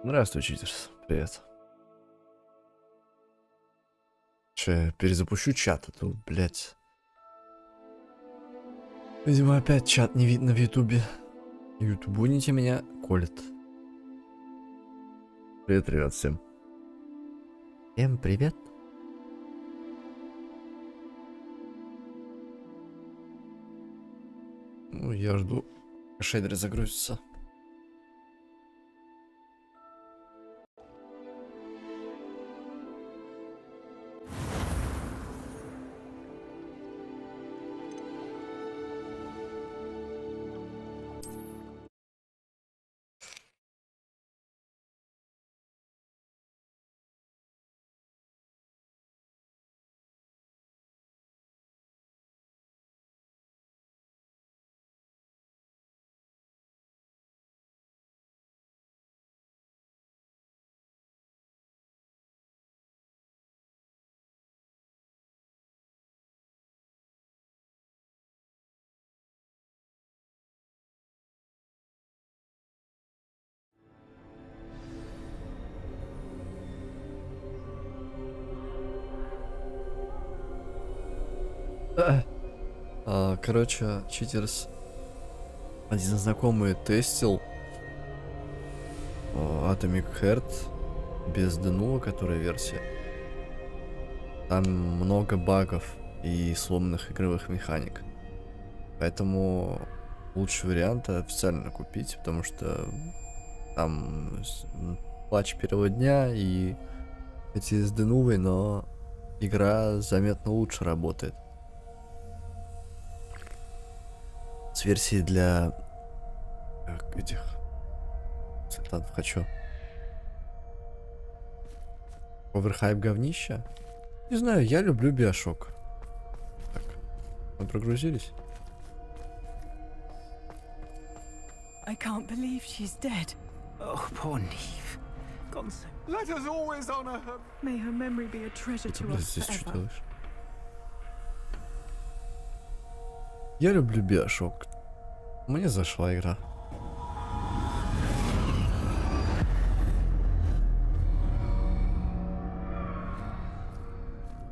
Здравствуй, читерс. Привет. Че, перезапущу чат, а то, блядь. Видимо, опять чат не видно в ютубе. Ютубуните меня, колет. Привет, привет всем. Всем привет. Ну, я жду, шейдеры загрузятся. Короче, читерс. Один знакомый тестил Atomic Heart без ДНУ, которая версия. Там много багов и сломанных игровых механик. Поэтому лучший вариант официально купить, потому что там патч первого дня и эти с ДНУвой, но игра заметно лучше работает. С версией для этих цитат хочу. Оверхайп говнища? Не знаю, я люблю Биошок. Так, мы прогрузились. I can't believe she's dead. Oh, poor Neve. Gone so. Let us always honor her. May her memory be a treasure Ты, to блядь, us здесь что forever. делаешь? Я люблю Биошок. Мне зашла игра.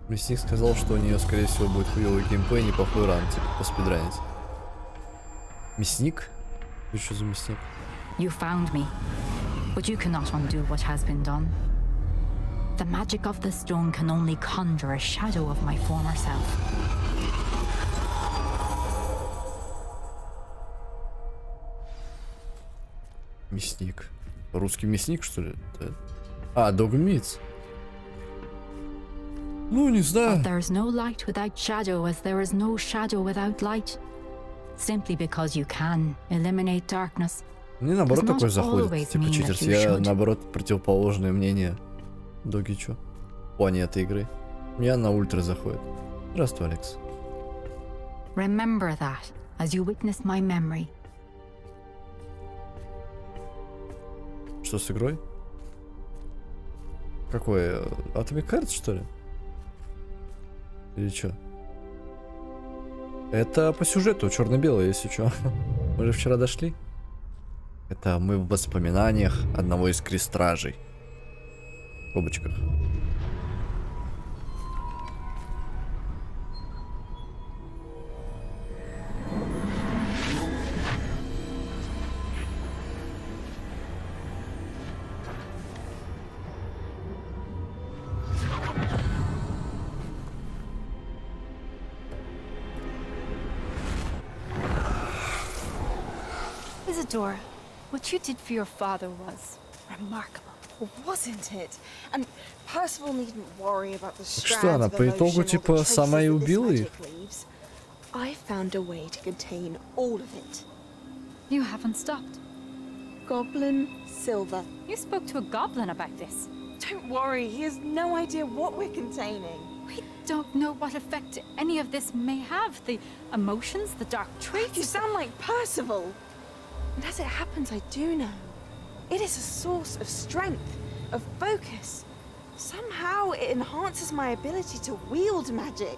Мясник сказал, что у нее, скорее всего, будет хуёвый геймплей, неплохой ран, типа, поспидранить. Мясник? Ты что за мясник? You found me, but you cannot undo what has been done. The magic of the stone can only conjure a shadow of my former self. Мясник. Русский мясник, что ли? А, Dogmeats. Ну, не знаю. But there is no light without shadow, as there is no shadow without light. Simply because you can eliminate darkness. Мне наоборот Does not такой заходит. always Типа mean читерс. that you Я should. наоборот противоположное мнение Доги чё? В плане этой игры. Мне на ультра заходит. Здравствуй, Алекс. Remember that as you witness my memory. Что с игрой? Какой? Atomic Heart, что ли? Или чё? Это по сюжету, черно-белое, если чё. Мы же вчера дошли. Это мы в воспоминаниях одного из крестражей. В скобочках. Isadora, what you did for your father was remarkable, wasn't it? And Percival needn't worry about the Что она strands of по итогу emotion or the типа traces сама и that this убила их? magic leaves. I found a way to contain all of it. You haven't stopped. Goblin silver. You spoke to a goblin about this. Don't worry, he has no idea what we're containing. We don't know what effect any of this may have. The emotions, the dark You traits. sound like Percival. And as it happens, I do know. It is a source of strength, of focus. Somehow it enhances my ability to wield magic.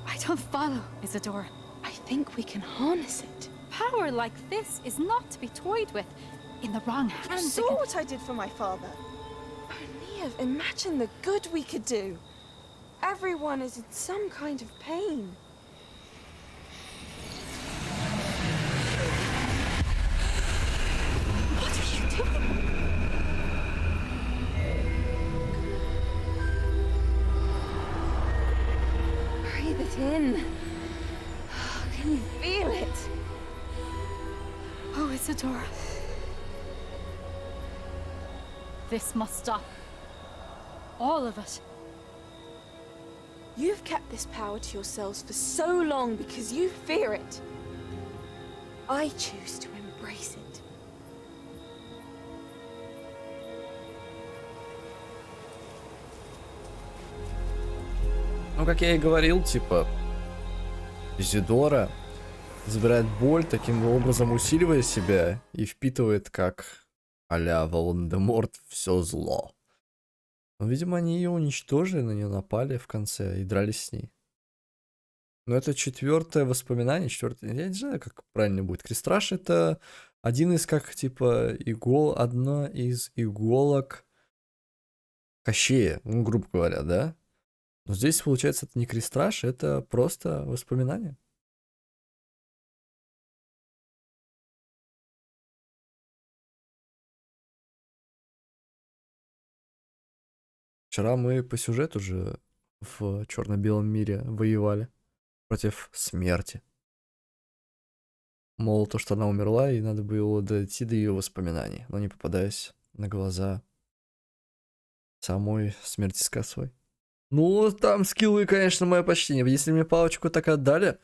I don't follow, Isadora. I think we can harness it. Power like this is not to be toyed with. in the wrong You hands. saw what I did for my father. O'Neill, imagine the good we could do. Everyone is in some kind of pain. What are you doing? Breathe it in. Can you feel it? Oh, Isadora. This must stop. All of it. You've kept this power to yourselves for so long because you fear it. I choose to embrace it. Ну, как я и говорил, типа, Изидора забирает боль, таким образом усиливая себя и впитывает, как а-ля Волан-де-Морт, все зло. Но, видимо, они ее уничтожили, на нее напали в конце и дрались с ней. Но это четвертое воспоминание, четвертое, я не знаю, как правильно будет. Крестраж — это один из, как, типа, одна из иголок Кощея, ну, грубо говоря, да? Но здесь, получается, это не крестраж, это просто воспоминание. Вчера мы по сюжету же в черно-белом мире воевали против смерти. Мол, то, что она умерла, и надо было дойти до ее воспоминаний, но не попадаясь на глаза самой смерти с косой. Ну, там скиллы, конечно, мое почтение. Если мне палочку так отдали,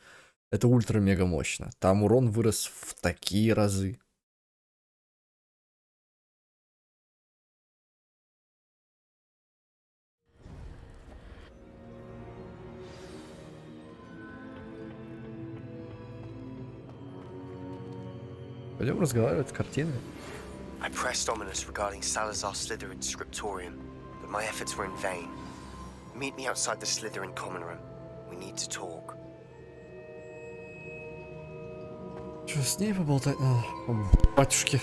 это ультра-мега мощно. Там урон вырос в такие разы. Пойдем разговаривать с картиной. I pressed ominous regarding Salazar Slytherin's scriptorium, but my efforts were in vain. Meet me outside the Slytherin common room. We need to talk. Что, с ней поболтать? Батюшки.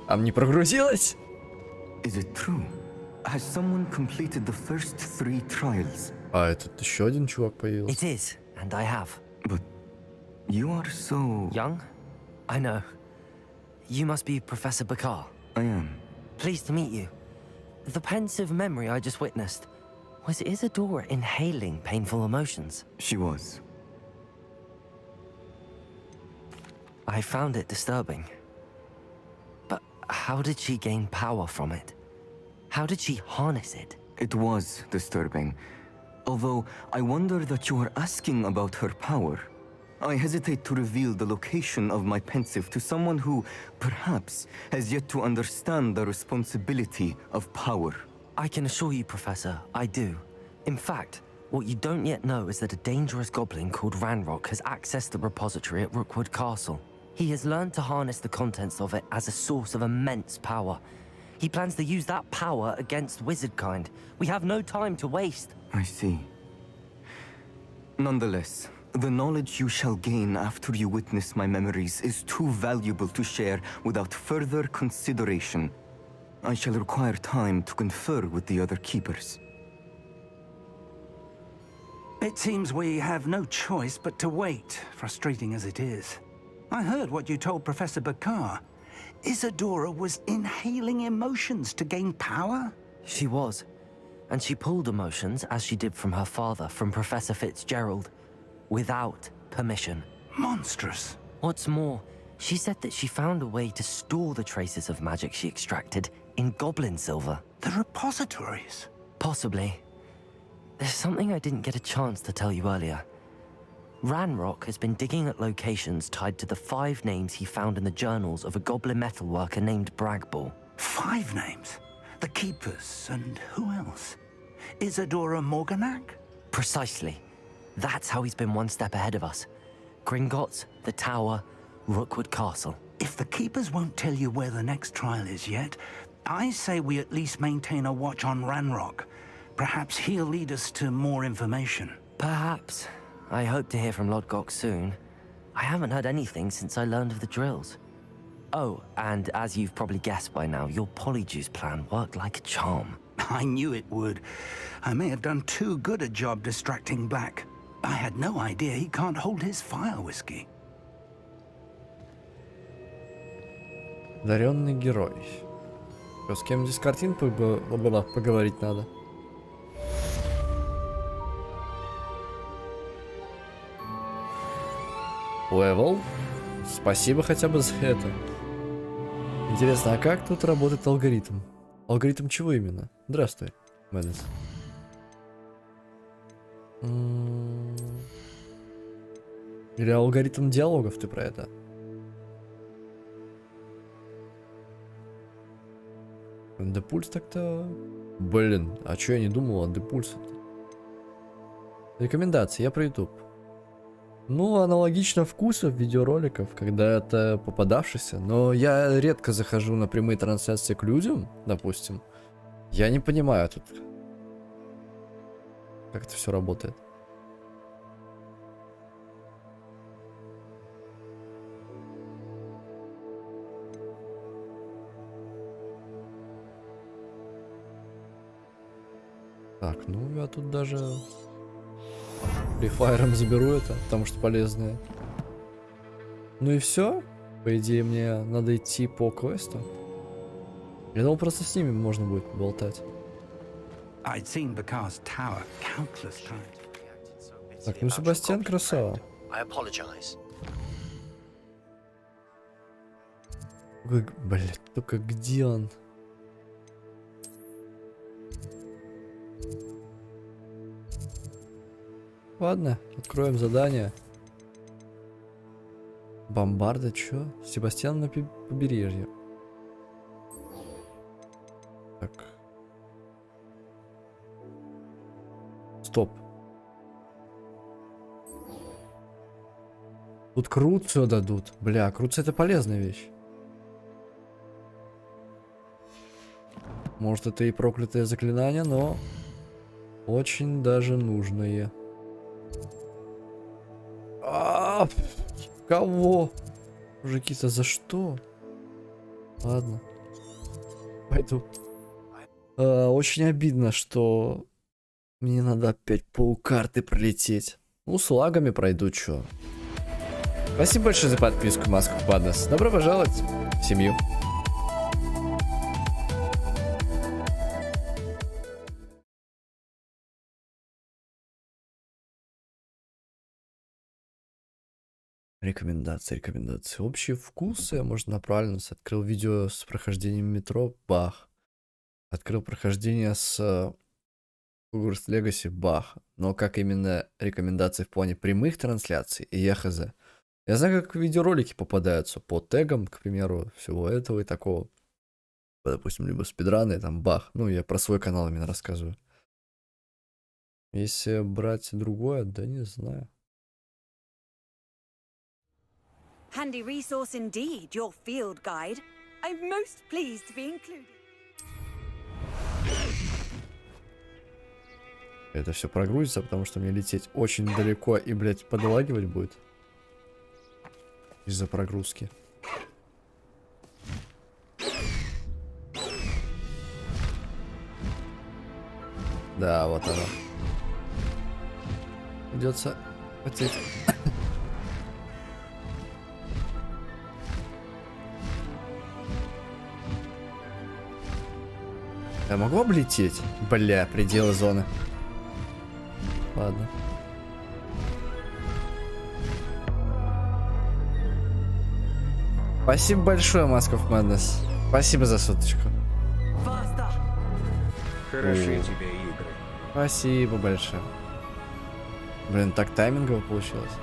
А мне прогрузилось? Is it true? Has someone completed the first 3 trials? А, этот еще один чувак появился. It is, and I have. But you are so... Young? I know. You must be Professor Bakar. I am. Pleased to meet you. The pensive memory I just witnessed. Was Isadora inhaling painful emotions? She was. I found it disturbing. But how did she gain power from it? How did she harness it? It was disturbing. Although I wonder that you are asking about her power. I hesitate to reveal the location of my pensive to someone who, perhaps, has yet to understand the responsibility of power. I can assure you, Professor, I do. In fact, what you don't yet know is that a dangerous goblin called Ranrock has accessed the repository at Rookwood Castle. He has learned to harness the contents of it as a source of immense power. He plans to use that power against wizardkind. We have no time to waste. I see. Nonetheless, the knowledge you shall gain after you witness my memories is too valuable to share without further consideration. I shall require time to confer with the other keepers. It seems we have no choice but to wait, frustrating as it is. I heard what you told Professor Bakar. Isadora was inhaling emotions to gain power? She was. And she pulled emotions, as she did from her father, from Professor Fitzgerald, without permission. Monstrous. What's more, she said that she found a way to store the traces of magic she extracted in goblin silver. The repositories. Possibly. There's something I didn't get a chance to tell you earlier. Ranrock has been digging at locations tied to the 5 names he found in the journals of a goblin metalworker named Bragball. 5 names? The Keepers, and who else? Isadora Morganac? Precisely. That's how he's been one step ahead of us. Gringotts, the Tower, Rookwood Castle. If the Keepers won't tell you where the next trial is yet, I say we at least maintain a watch on Ranrock. Perhaps he'll lead us to more information. Perhaps. I hope to hear from Lodgok soon. I haven't heard anything since I learned of the drills. Oh, and as you've probably guessed by now, your polyjuice plan worked like a charm. I knew it would. I may have done too good a job distracting Black. I had no idea he can't hold his fire whiskey. Одаренный герой. Что, с кем здесь картин поговорить надо? Левел. Спасибо хотя бы за это. Интересно, а как тут работает алгоритм? Алгоритм чего именно? Здравствуй, Мэднес. Или алгоритм диалогов ты про это? Депульс так-то... Блин, а чё я не думал о депульсе-то? Рекомендации, я про YouTube. Ну, аналогично вкусов видеороликов, когда это попадавшийся. Но я редко захожу на прямые трансляции к людям, допустим. Я не понимаю тут, как это все работает. Так, ну я тут даже префайром заберу это, потому что полезное. Ну и все. По идее, мне надо идти по квесту. Я думал, просто с ними можно будет болтать. Так, ну Себастьян красава. Блять, только где он? Ладно, откроем задание. Бомбарда, чё? Себастьян на побережье. Так. Стоп. Тут Круцию дадут. Бля, Круция это полезная вещь. Может, это и проклятое заклинание, но очень даже нужное. Кого? Мужики-то за что? Ладно. Пойду. Очень обидно, что мне надо опять полкарты пролететь. Ну, с лагами пройду, чё. Спасибо большое за подписку, Маску Паднес. Добро пожаловать в семью. Рекомендации. Общие вкусы, можно направленность. Открыл видео с прохождением метро, бах. Открыл прохождение с Hogwarts Legacy, бах. Но как именно рекомендации в плане прямых трансляций, и я хз. Я знаю, как видеоролики попадаются по тегам, к примеру, всего этого и такого. Допустим, либо спидраны, там бах. Ну, я про свой канал именно рассказываю. Если брать другое, да не знаю. Handy resource indeed, your field guide. I'm most pleased to be included. Это все прогрузится, потому что мне лететь очень далеко и, блядь, подлагивать будет. Из-за прогрузки. Да, вот оно. Придется потеть. Я могу облететь? Бля, пределы зоны. Ладно. Спасибо большое, Mask of Madness. Спасибо за суточку. Хороши тебе игры. Спасибо большое. Блин, так таймингово получилось.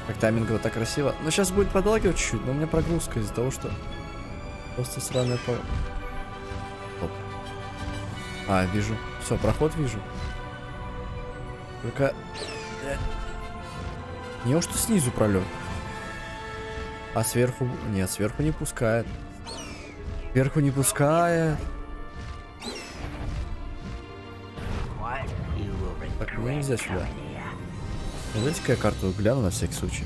Так таймингово, так красиво. Но сейчас будет подлагивать чуть-чуть, но у меня прогрузка из-за того, что просто сраная по... Оп. А, вижу. Все, проход вижу. Только... Неужто снизу пролет? А сверху... Нет, сверху не пускает. Сверху не пускает. Так, мне нельзя сюда. Дайте-ка я карту гляну на всякий случай.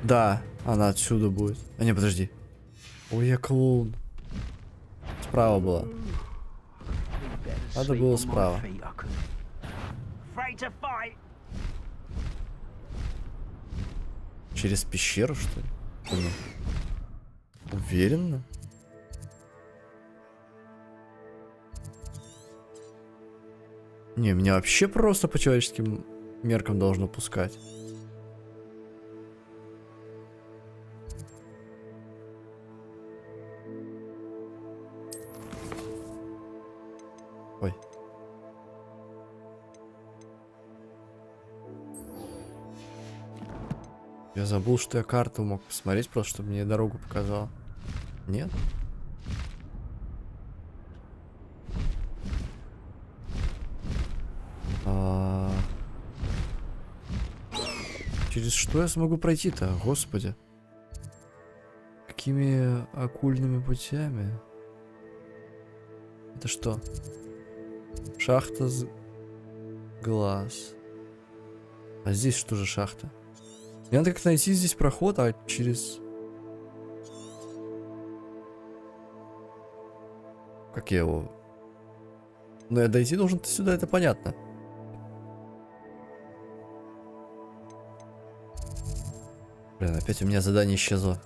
Да, она отсюда будет. А не, подожди. Ой, я клоун. Справа была. Надо было справа. Через пещеру, что ли? Понял. Уверенно? Не, меня вообще просто по человеческим меркам должно пускать. Ой. Я забыл, что я карту мог посмотреть, просто чтобы мне дорогу показала. Нет? Через что я смогу пройти-то, господи? Какими оккультными путями? Это что? Шахта с глаз. А здесь что же шахта? Мне надо как-то найти здесь проход, а через... Как я его... Ну я дойти должен сюда, это понятно. Блин, опять у меня задание исчезло.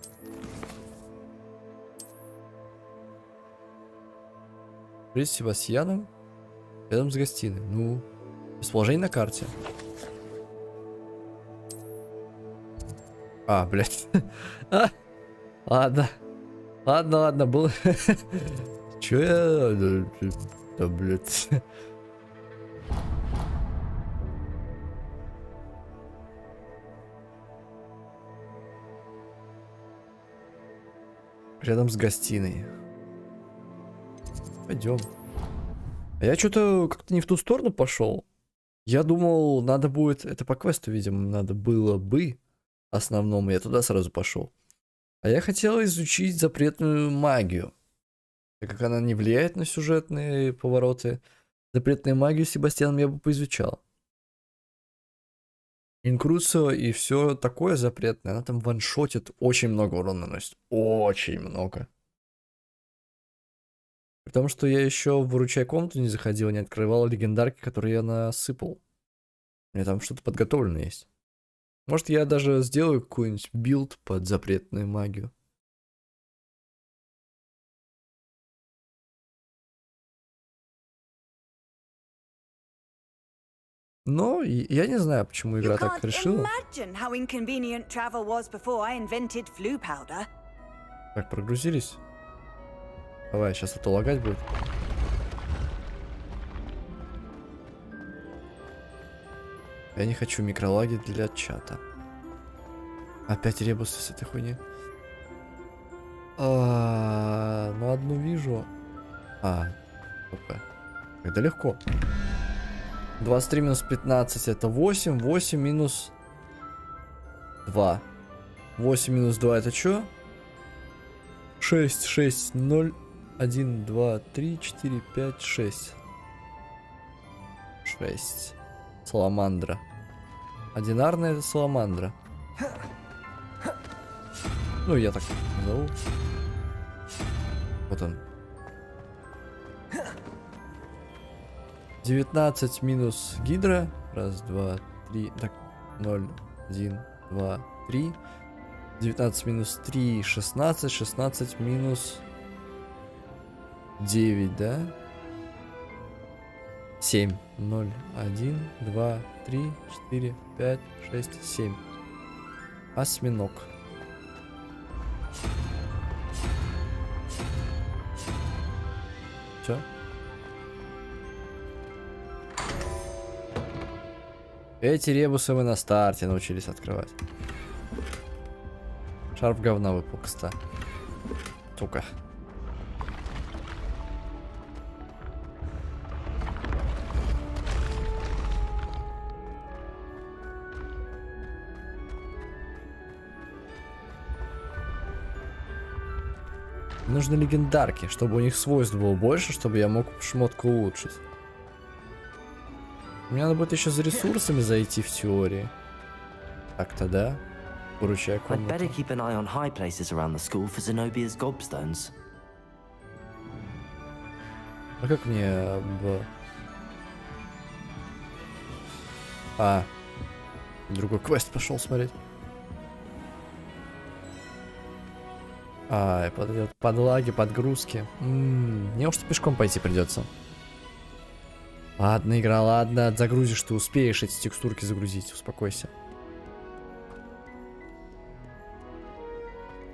Встретить с Себастьяном рядом с гостиной. Ну, расположение на карте. А, блядь. Ладно. Ладно, было. Чё я... Да, блядь. Рядом с гостиной. Пойдем. А я что-то как-то не в ту сторону пошел. Я думал, надо будет... Это по квесту, видимо, надо было бы основному. Я туда сразу пошел. А я хотел изучить запретную магию. Так как она не влияет на сюжетные повороты, запретную магию Себастьяном я бы поизучал. Инкрусо и все такое запретное. Она там ваншотит, очень много урона наносит. Очень много. Потому что я еще в выручай комнату не заходил, не открывал легендарки, которые я насыпал. У меня там что-то подготовлено есть. Может, я даже сделаю какой-нибудь билд под запретную магию. Но я не знаю, почему игра так решила. Так, прогрузились. Давай, сейчас это лагать будет. Я не хочу микролаги для чата. Опять ребусы с этой хуйни. Ну одну вижу. Это легко. 23 минус 15 это 8. 8 минус 2. 8 минус 2 это что? 6, 6, 0, 1, 2, 3, 4, 5, 6. 6. Саламандра. Одинарная это саламандра. Ну, я так назову. Вот он. 19 минус гидра. Раз, два, три. Так, 0, 1, 2, 3. 19 минус 3, 16. 16 минус 9, да? 7. 0, 1, 2, 3, 4, 5, 6, 7. Осьминог. Все. Эти ребусы мы на старте научились открывать. Шарф говна выпал, кстати. Сука. Нужны легендарки, чтобы у них свойств было больше, чтобы я мог шмотку улучшить. Мне надо будет еще за ресурсами зайти в теории. Так-то да. Поручая I'd комнату. better keep an eye on high places around the school for Zenobia's gobstones. А как мне другой квест пошел смотреть. Под лаги, подгрузки. Мне уж пешком пойти придется. Ладно, игра, ладно, загрузишь, ты успеешь эти текстурки загрузить, успокойся.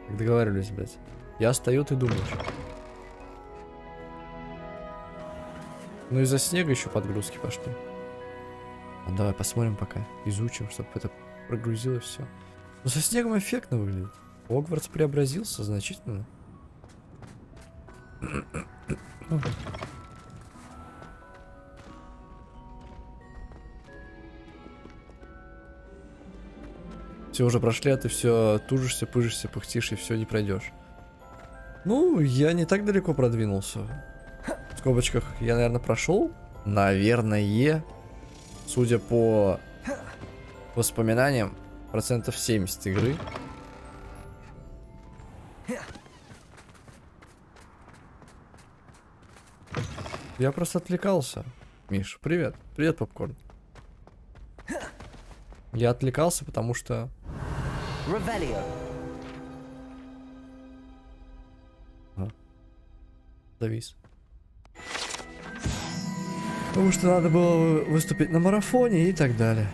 Как договаривались, блядь. Я стою, ты думаешь. Ну из-за снега еще подгрузки пошли. Давай посмотрим пока, изучим, чтобы это прогрузилось все. Но со снегом эффектно выглядит. Хогвартс преобразился значительно. Все уже прошли, а ты все тужишься, пыжишься, пыхтишь и все не пройдешь. Ну, я не так далеко продвинулся. В скобочках я, наверное, прошел. Наверное, судя по воспоминаниям, 70% игры. Я просто отвлекался. Миш, привет. Привет, попкорн. Я отвлекался, потому что... Завис. Потому что надо было выступить на марафоне и так далее.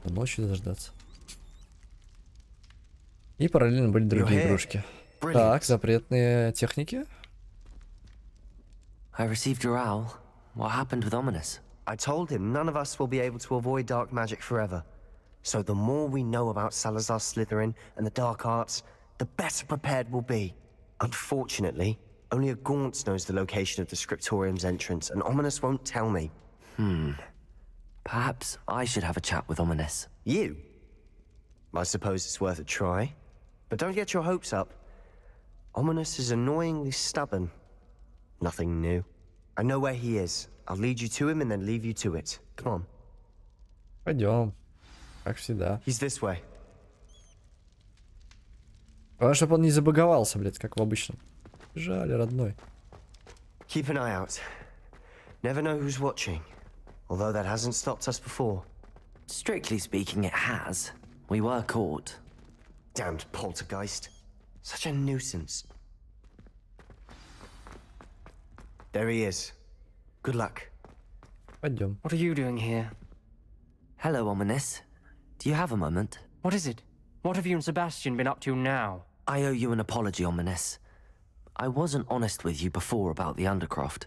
До ночи дождаться. И параллельно были другие игрушки. Так, запретные техники. I received your owl. What happened with Ominous? I told him none of us will be able to avoid dark magic forever. So the more we know about Salazar Slytherin and the dark arts, the better prepared we'll be. Unfortunately, only a Gaunt's knows the location of the Scriptorium's entrance, and Ominous won't tell me. Perhaps I should have a chat with Ominous. You? I suppose it's worth a try. But don't get your hopes up. Ominous is annoyingly stubborn. Nothing new. I know where he is. I'll lead you to him and then leave you to it. Come on. Пойдем. Как всегда. He's this way. Главное, чтобы он не забаговался, блядь, как в обычном. Жаль, родной. Keep an eye out. Never know who's watching. Although that hasn't stopped us before. Strictly speaking, it has. We were caught. Damned poltergeist. Such a nuisance. There he is. Good luck. Пойдем. What are you doing here? Hello, Ominous. Do you have a moment? What is it? What have you and Sebastian been up to now? I owe you an apology, Ominous. I wasn't honest with you before about the Undercroft.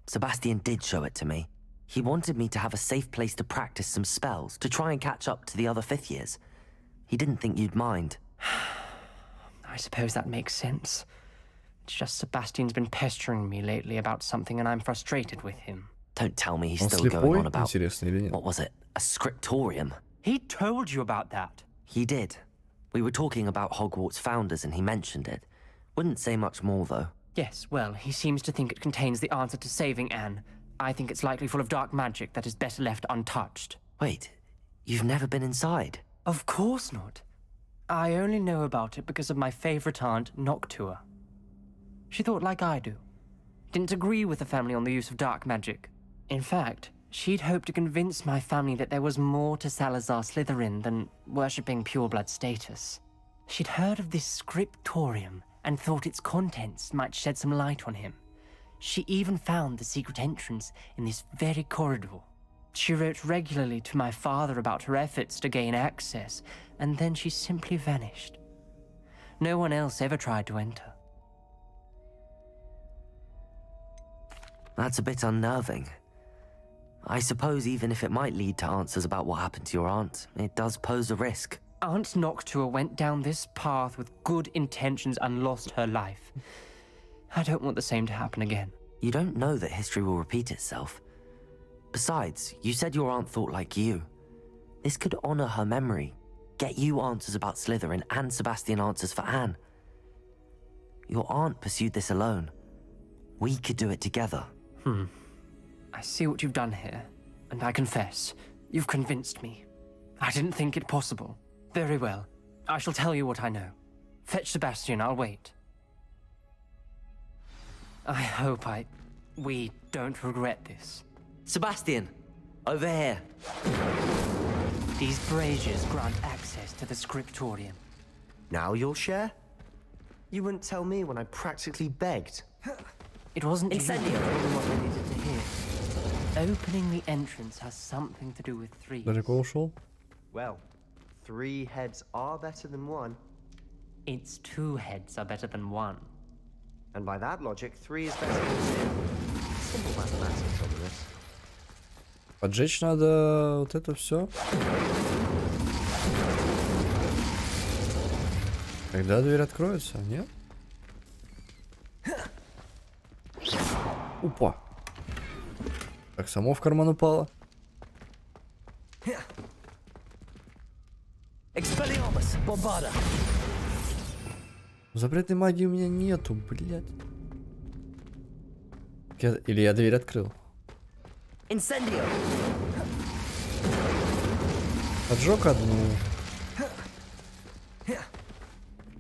Sebastian did show it to me. He wanted me to have a safe place to practice some spells, to try and catch up to the other fifth years. He didn't think you'd mind. I suppose that makes sense. It's just Sebastian's been pestering me lately about something and I'm frustrated with him. Don't tell me he's Он still going слепой, on about... интересно, или нет? What was it? A scriptorium? He told you about that. He did. We were talking about Hogwarts founders and he mentioned it. Wouldn't say much more, though. Yes, well, he seems to think it contains the answer to saving Anne. I think it's likely full of dark magic that is better left untouched. Wait, you've never been inside? Of course not. I only know about it because of my favorite aunt, Noctua. She thought like I do. Didn't agree with the family on the use of dark magic. In fact, she'd hoped to convince my family that there was more to Salazar Slytherin than worshipping pureblood status. She'd heard of this scriptorium and thought its contents might shed some light on him. She even found the secret entrance in this very corridor. She wrote regularly to my father about her efforts to gain access, and then she simply vanished. No one else ever tried to enter. That's a bit unnerving. I suppose even if it might lead to answers about what happened to your aunt, it does pose a risk. Aunt Noctua went down this path with good intentions and lost her life. I don't want the same to happen again. You don't know that history will repeat itself. Besides, you said your aunt thought like you. This could honor her memory, get you answers about Slytherin and Sebastian answers for Anne. Your aunt pursued this alone. We could do it together. I see what you've done here, and I confess, you've convinced me. I didn't think it possible. Very well. I shall tell you what I know. Fetch Sebastian, I'll wait. I hope we don't regret this. Sebastian, over here. These braziers grant access to the scriptorium. Now you'll share? You wouldn't tell me when I practically begged. It wasn't you Incendio. who told me what I needed to hear. Opening the entrance has something to do with threes. Далеко ушел? Well, 3 heads are better than 1. It's 2 heads are better than 1. And by that logic, 3 is better than 2. Simple mathematics on this. Поджечь надо вот это все. Когда дверь откроется? Нет? Опа. Так, само в карман упало. Запретной магии у меня нету, блядь. Или я дверь открыл? Incendio. Поджег одну.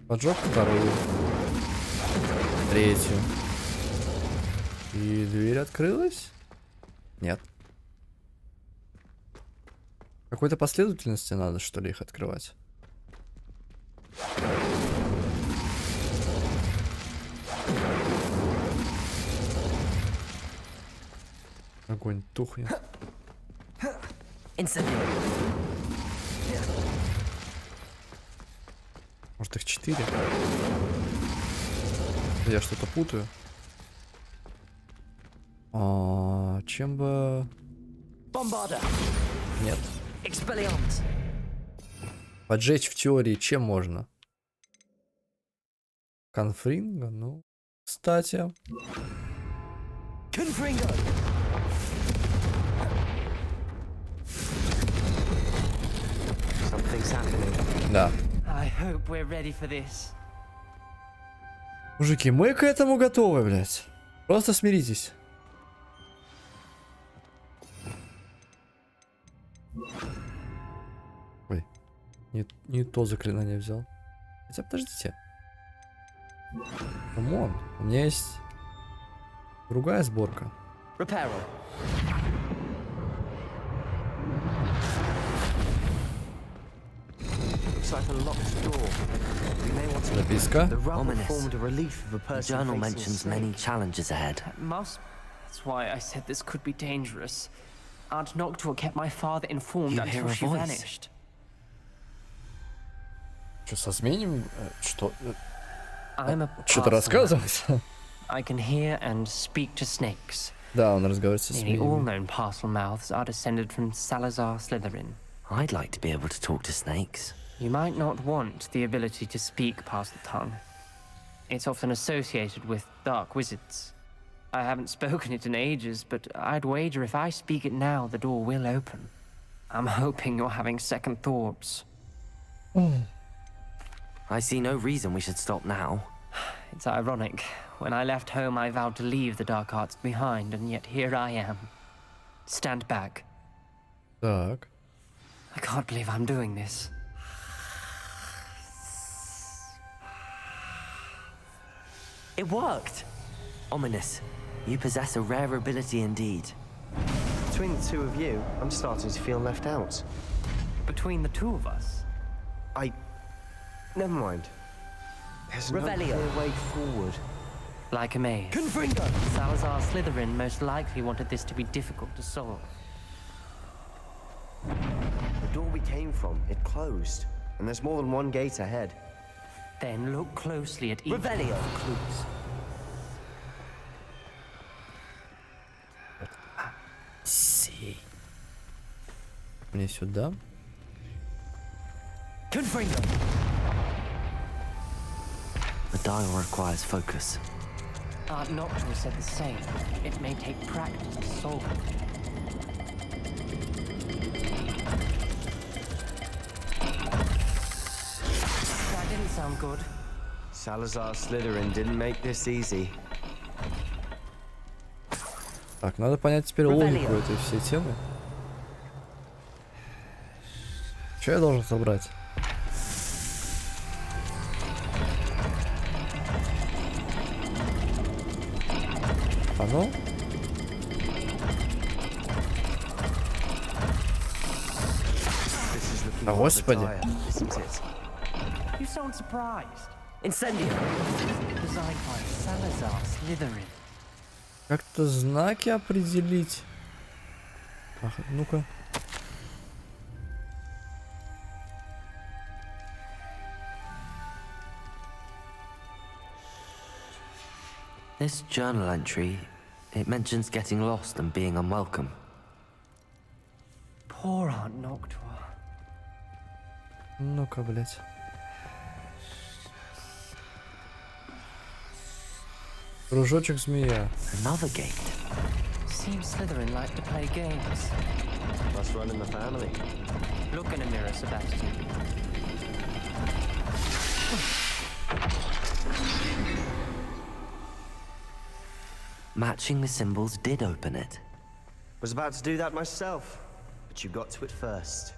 Поджег вторую. Третью. И дверь открылась? Нет. Какой-то последовательности надо, что ли, их открывать? Огонь тухнет. Может, их 4? Я что-то путаю. Чем бы... Нет. Поджечь в теории чем можно? Конфринго? Ну, кстати. Да. Мужики, мы к этому готовы, блядь. Просто смиритесь. Ой, не то заклинание взял. Хотя подождите. Камон, у меня есть другая сборка. Записка. The journal mentions many challenges ahead. That's why I said this could be dangerous. Aunt Noctua kept my father informed You hear until a she voice. vanished. Что, со сменим? Что? I'm a Что-то parcel рассказывать? mouth. I can hear and speak to snakes. Да, он разговаривает со Nearly all сменами. known parcel mouths are descended from Salazar Slytherin. I'd like to be able to talk to snakes. You might not want the ability to speak past the tongue. It's often associated with dark wizards. I haven't spoken it in ages, but I'd wager if I speak it now, the door will open. I'm hoping you're having second thoughts. I see no reason we should stop now. It's ironic. When I left home, I vowed to leave the dark arts behind, and yet here I am. Stand back. Так. I can't believe I'm doing this. It worked! Ominous. You possess a rare ability indeed. Between the two of you, I'm starting to feel left out. Between the two of us? Never mind. There's no Revelio. clear way forward. Like a maze. Confringo! Salazar Slytherin most likely wanted this to be difficult to solve. The door we came from, it closed. And there's more than one gate ahead. Then look closely at each Revelio. of the clues. Мне сюда. Confringo! The dial requires focus. Aunt Noctua said the same. It may take practice to solve it. That didn't sound good. Salazar Slytherin didn't make this easy. Так, надо понять теперь логику этой всей темы. Что я должен собрать? А ну? О, господи. You sound surprised. Incendio. Designed by Salazar Slytherin. Как-то знаки определить. Ах, ну-ка. This journal entry, it mentions getting lost and being unwelcome. Poor Aunt Noctua. Ну-ка, блядь. Кружочек змея. Another gate. Seems Slytherin like to play games. Must run in the family. Look in a mirror, Sebastian. Matching the symbols did open it. Was about to do that myself, but you got to it first.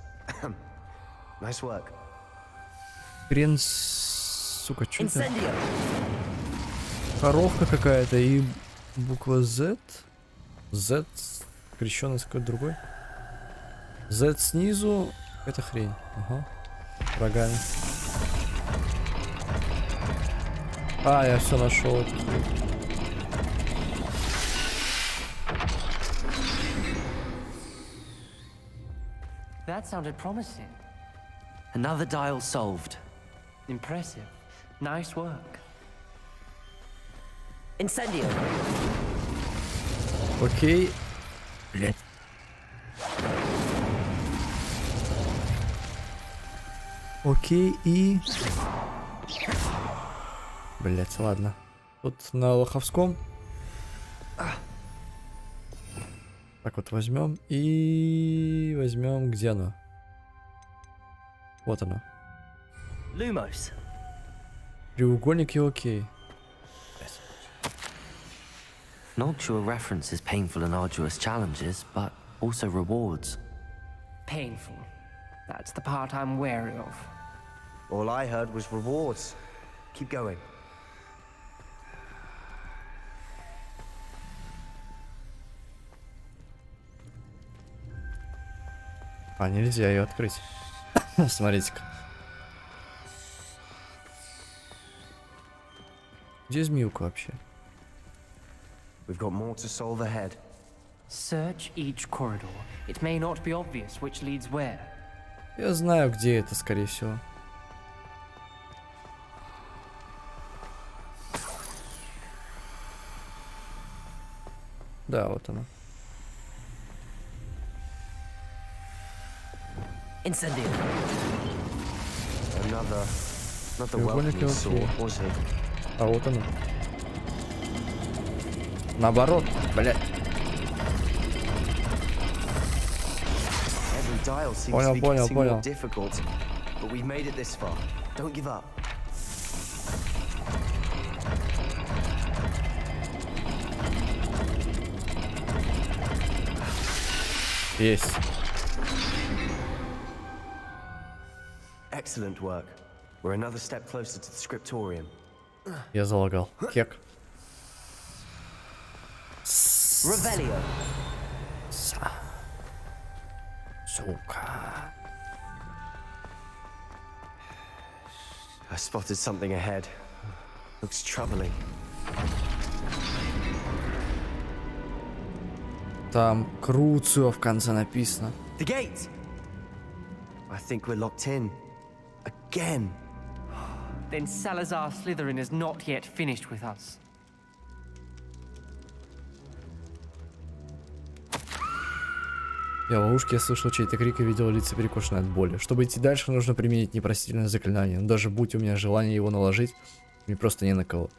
Nice work. Хрен, сука, чё это? Incendio. Коровка какая-то и буква Z. Z скрещенная с какой-то другой. Z снизу. Это хрень. Ага. Рогами. А, я все нашел эту хрень. That sounded promising. Another dial solved. Impressive. Nice work. Incendio. Окей. Блять. Окей, и... Блять, ладно. Тут на лоховском. Так вот возьмем и возьмем, где оно? Вот оно. Lumos. Треугольник и окей. Noctua references painful and arduous challenges, but also rewards. Painful. That's the part I'm wary of. All I heard was rewards. Keep going. А, нельзя ее открыть. Смотрите-ка. Где змеюка вообще? We've got more to solve ahead. Search each corridor. It may not be obvious which leads where. Я знаю, где это, скорее всего. Да, вот оно. Incendio. Another Треугольник и welcoming sword, окей. was it? А вот оно. Наоборот, блядь. Every dial seems to be getting more difficult, but we've made it this far. Don't give up. Есть. Excellent work. We're another step closer to the scriptorium. Я залагал. Кек. Revelio. Сука. I spotted something ahead. Looks troubling. Там Круцио в конце написано. The gate! I think we're locked in. Again. Then Salazar Slytherin is not yet finished with us. Я в ловушке, я слышал чей-то крик и видел лица, перекошенные от боли. Чтобы идти дальше, нужно применить непростительное заклинание. Но даже будь у меня желание его наложить, мне просто не на кого.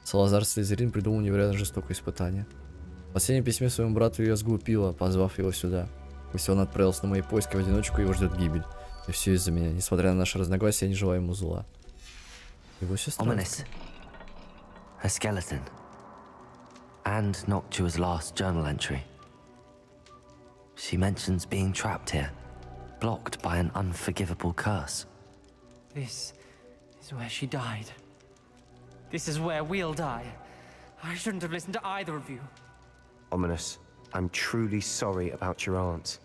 Салазар Слизерин придумал невероятно жестокое испытание. В последнем письме своему брату я сглупила, позвав его сюда. Если он отправился на мои поиски в одиночку, его ждет гибель. И все из-за меня. Несмотря на наши разногласия, я не желаю ему зла. Его сестра. Ominous. A skeleton. And Noctua's last journal entry. She mentions being trapped here. blocked by an unforgivable curse. This is where she died. This is where we'll die. I shouldn't have listened to either of you. Ominous, I'm truly sorry about your aunt.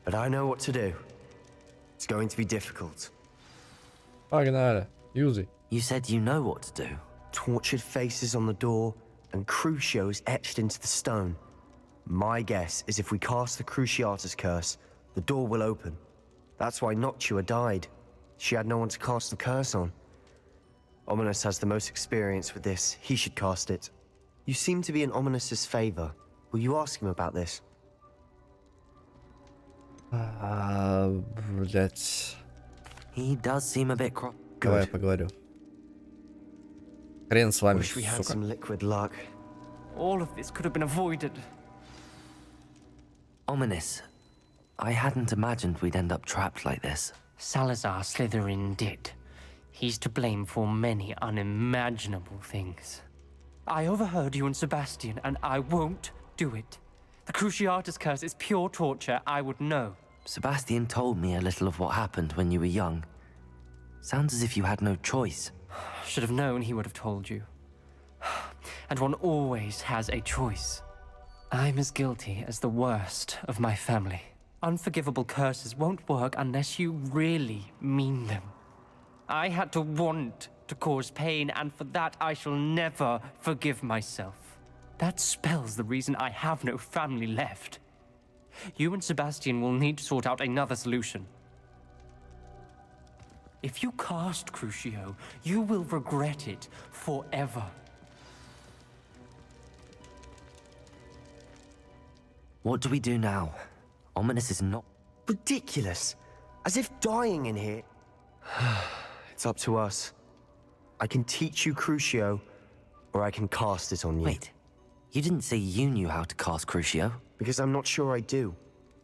But I know what to do. It's going to be difficult. Погнали. Юзай. You said you know what to do. Tortured faces on the door and Crucios etched into the stone. My guess is if we cast the Cruciatus curse, the door will open. That's why Noctua died. She had no one to cast the curse on. Ominous has the most experience with this. He should cast it. You seem to be in Ominous's favor. Will you ask him about this? Блять. He does seem a bit cross. Давай я поговорю. Хрен с вами, Wish we had сука. some liquid luck. All of this could have been avoided. Ominous. I hadn't imagined we'd end up trapped like this. Salazar Slytherin did. He's to blame for many unimaginable things. I overheard you and Sebastian, and I won't do it. The Cruciatus curse is pure torture, I would know. Sebastian told me a little of what happened when you were young. Sounds as if you had no choice. Should have known he would have told you. And one always has a choice. I'm as guilty as the worst of my family. Unforgivable curses won't work unless you really mean them. I had to want to cause pain, and for that I shall never forgive myself. That spells the reason I have no family left. You and Sebastian will need to sort out another solution. If you cast Crucio, you will regret it forever. What do we do now? Ominous is not... Ridiculous. As if dying in here... It's up to us. I can teach you Crucio, or I can cast it on you. Wait, you didn't say you knew how to cast Crucio? Because I'm not sure I do.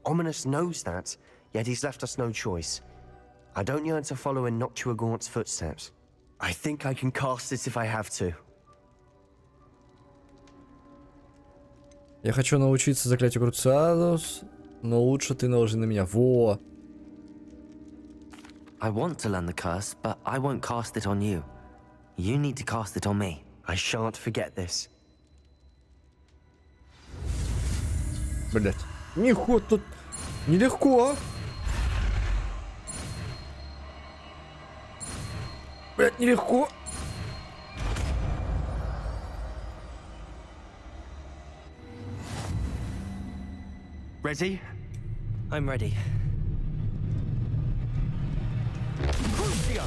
Ominous knows that, yet he's left us no choice. I don't yearn to follow in Noctua Gaunt's footsteps. I think I can cast it if I have to. Я хочу научиться заклятию Cruciatus, но лучше ты наложи на меня. Во! I want to learn the curse, but I won't cast it on you. You need to cast it on me. I shan't forget this. Блять. Нихуя тут нелегко. Блять, нелегко. Ready? I'm ready. Crucio!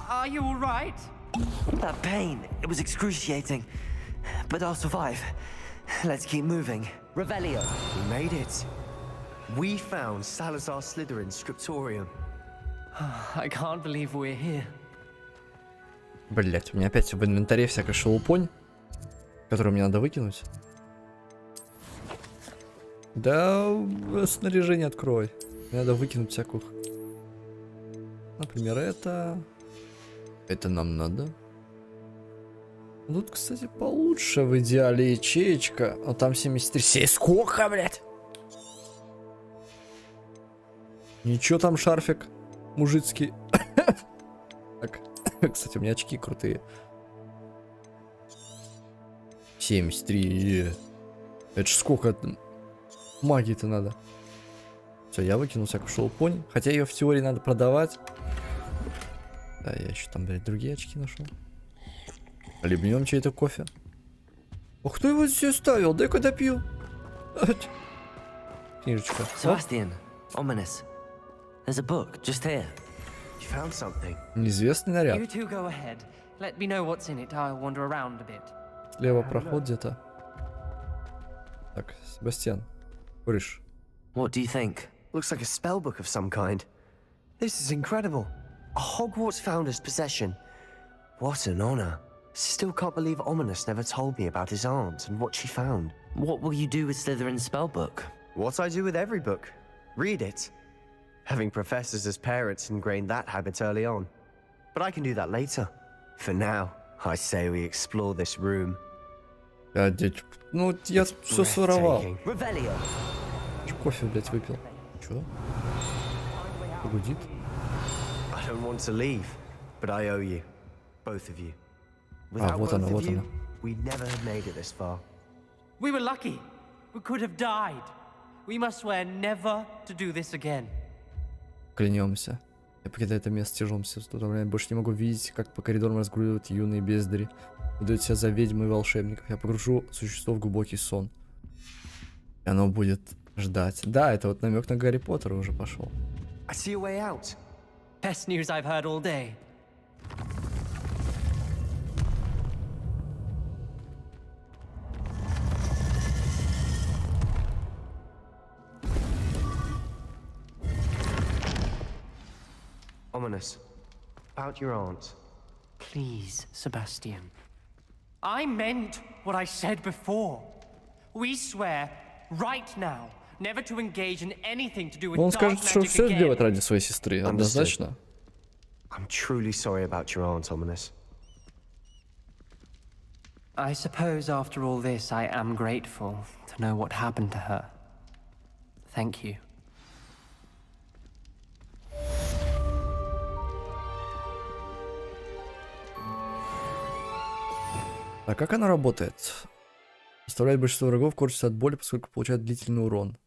Are you all right? That pain, it was excruciating. But I'll survive. Let's keep moving. Revelio. We made it. We found Salazar Slytherin's scriptorium. I can't believe we're here. Блять, у меня опять в инвентаре всякая шелупонь, которую мне надо выкинуть. Да, снаряжение открой. Мне надо выкинуть всякую. Например, это... Это нам надо. Тут, кстати, получше в идеале ячеечка. А там 73. Сей, сколько, блядь? Ничего там, шарфик мужицкий. Так, кстати, у меня очки крутые. 73. Это ж сколько магии-то надо. Все, я выкинул всякую шелупонь. Хотя ее в теории надо продавать. Да, я еще там, блядь, другие очки нашел. Хлебнем чей-то кофе. Ох, кто его здесь ставил? Дай-ка допью. Книжечка. Sebastian, Ominous. There's a book just here. You found something. Неизвестный наряд. You two go ahead. Let me know what's in it. I'll wander around a bit. Слева проход где-то. Так, Себастьян, куришь? What do you think? Looks like a spell book of some kind. This is incredible. A Hogwarts founder's possession. What an honor. Still can't believe Ominous never told me about his aunt and what she found. What will you do with Slytherin's spellbook? What I do with every book. Read it. Having professors as parents ingrained that habit early on. But I can do that later. For now, I say we explore this room. Ну, я все своровал. Revelio. Кофе, блядь, выпил. Чё? Гудит? I don't want to leave, but I owe you. Both of you. А, вот она, вот она. We never have made it this far. We were lucky. We could have died. We must swear never to do this again. Клянемся. Я покидаю это место тяжелым сердцем. Я больше не могу видеть, как по коридорам разгуливают юные бездари. Выдают себя за ведьм и волшебников. Я погружу существо в глубокий сон. И оно будет ждать. Да, это вот намек на Гарри Поттера уже пошел. I see a way out. Best news I've heard all day. Ominous. About your aunt. Please, Sebastian. I meant what I said before. We swear, right now, never to engage in anything to do with Он dark скажет, что magic все again. сделает ради своей сестры, однозначно. I'm truly sorry about your aunt, Ominous. I suppose after all this, I am grateful to know what happened to her. Thank you. А как она работает? Заставляет большинство врагов корчиться от боли, поскольку получает длительный урон.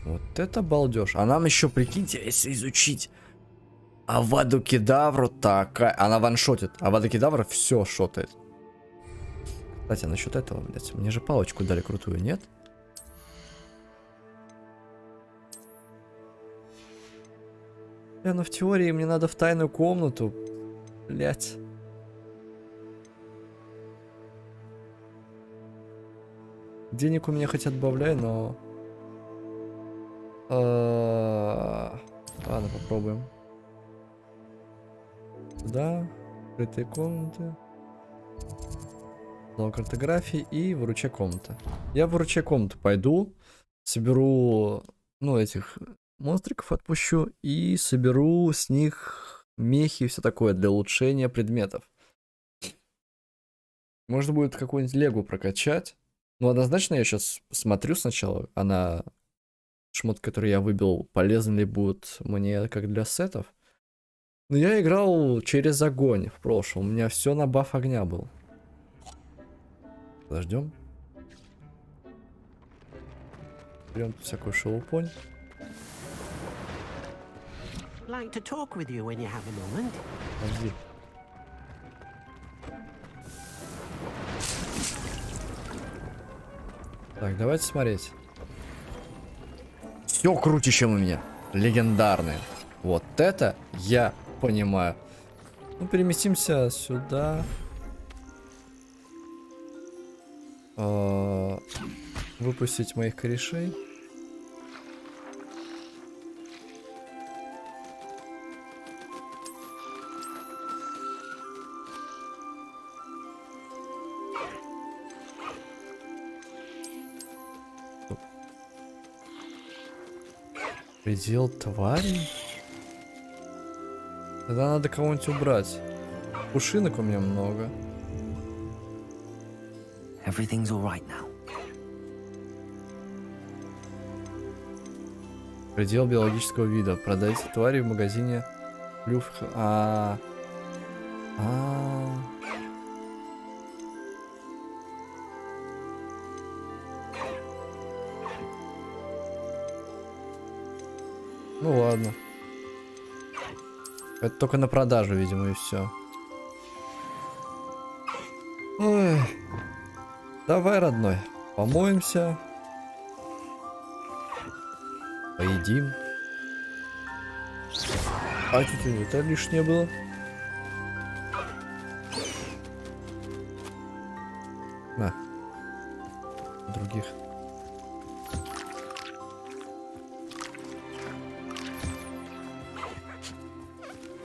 Вот это балдеж. А нам еще, прикиньте, если изучить Аваду Кедавру, такая... Она ваншотит. Авада Кедавра все шотает. Кстати, насчет этого, блядь, мне же палочку дали крутую, нет? Но в теории мне надо в тайную комнату. Блять. Денег у меня хоть отбавляй, но... Ладно, попробуем. Сюда. Открытые комнаты. Зал картографии и выручай комната. Я в выручай комнату пойду. Соберу, ну, этих... монстриков отпущу и соберу с них мехи и все такое для улучшения предметов. Можно будет какую-нибудь легу прокачать. Ну, однозначно я сейчас посмотрю сначала, шмотки, которые я выбил, полезны ли будут мне как для сетов. Но я играл через огонь в прошлом. У меня все на баф огня был. Подождем. Берем тут всякую шелупонь. Like to talk with you when you have a moment. Подожди. Так, давайте смотреть. Все круче, чем у меня. Легендарные. Вот это я понимаю. Ну, переместимся сюда. Выпустить моих корешей. Предел твари? Тогда надо кого-нибудь убрать. Пушинок у меня много. Everything's all right now. Предел биологического вида. Продайте твари в магазине Люф. Ну ладно. Это только на продажу, видимо, и все. Ой. Давай, родной, помоемся. Поедим. А тут это лишнее было. На. Других.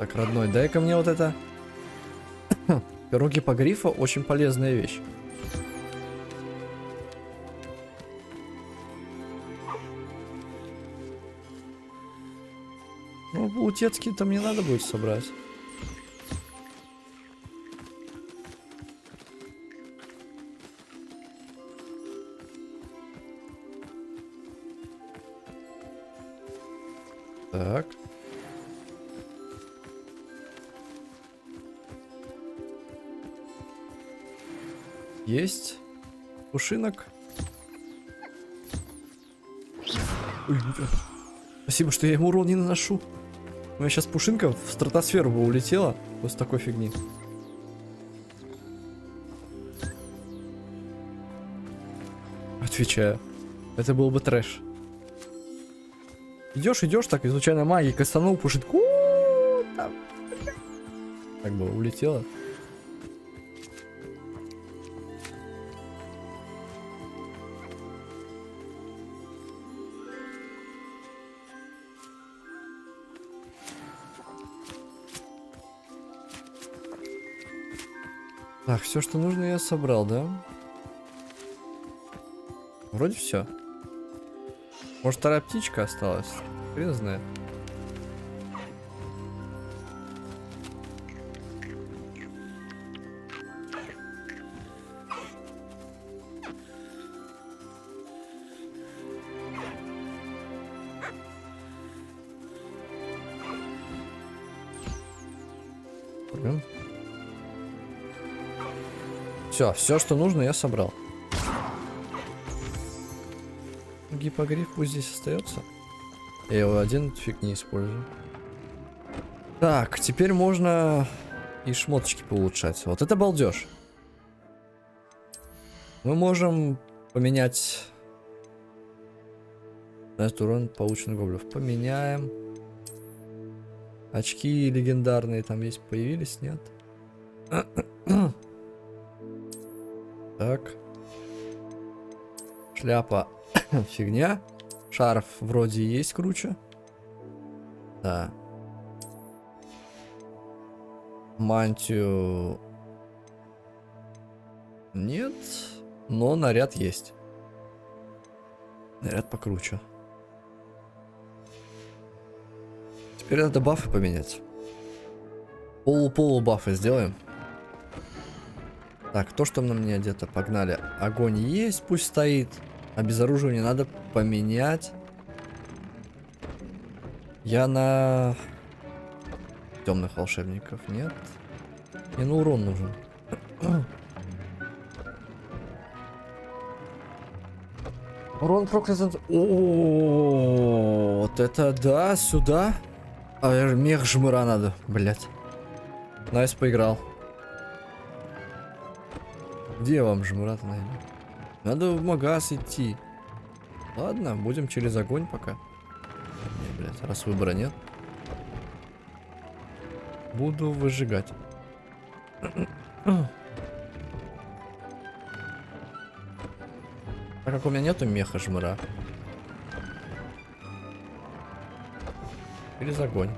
Так, родной, дай-ка мне вот это. Перо гиппогрифа очень полезная вещь. Ну, утецкий-то мне надо будет собрать. Так. Есть. Пушинок. Ой, спасибо, что я ему урон не наношу. У меня сейчас пушинка в стратосферу бы улетела после такой фигни. Отвечаю. Это был бы трэш. Идешь, так, и случайно магией кастанул пушинку. Там. Так бы улетела. Так, все, что нужно, я собрал, да? Вроде все. Может, вторая птичка осталась? Хрен знает. Блин. Все, что нужно, я собрал. Гиппогриф пусть здесь остается. Я его один фиг не использую. Так, теперь можно и шмоточки поулучшать. Вот это балдеж. Мы можем поменять урон полученных гоблинов. Поменяем. Очки легендарные там есть, появились, нет? Так. Шляпа. Фигня. Шарф вроде есть круче. Да. Мантию. Нет. Но наряд есть. Наряд покруче. Теперь надо бафы поменять. Полу-полу бафы сделаем. Так, то, что на мне одето, погнали. Огонь есть, пусть стоит. Обезоруживание надо поменять. Я на темных волшебников нет. Мне на урон нужен. Урон проклят. О, вот это да, сюда. А мех жмыра надо, блять. Найс поиграл. Где вам жмыра-то найду? Надо в магаз идти. Ладно, будем через огонь пока. Не, блядь, раз выбора нет. Буду выжигать. Так как у меня нету меха жмыра. Через огонь.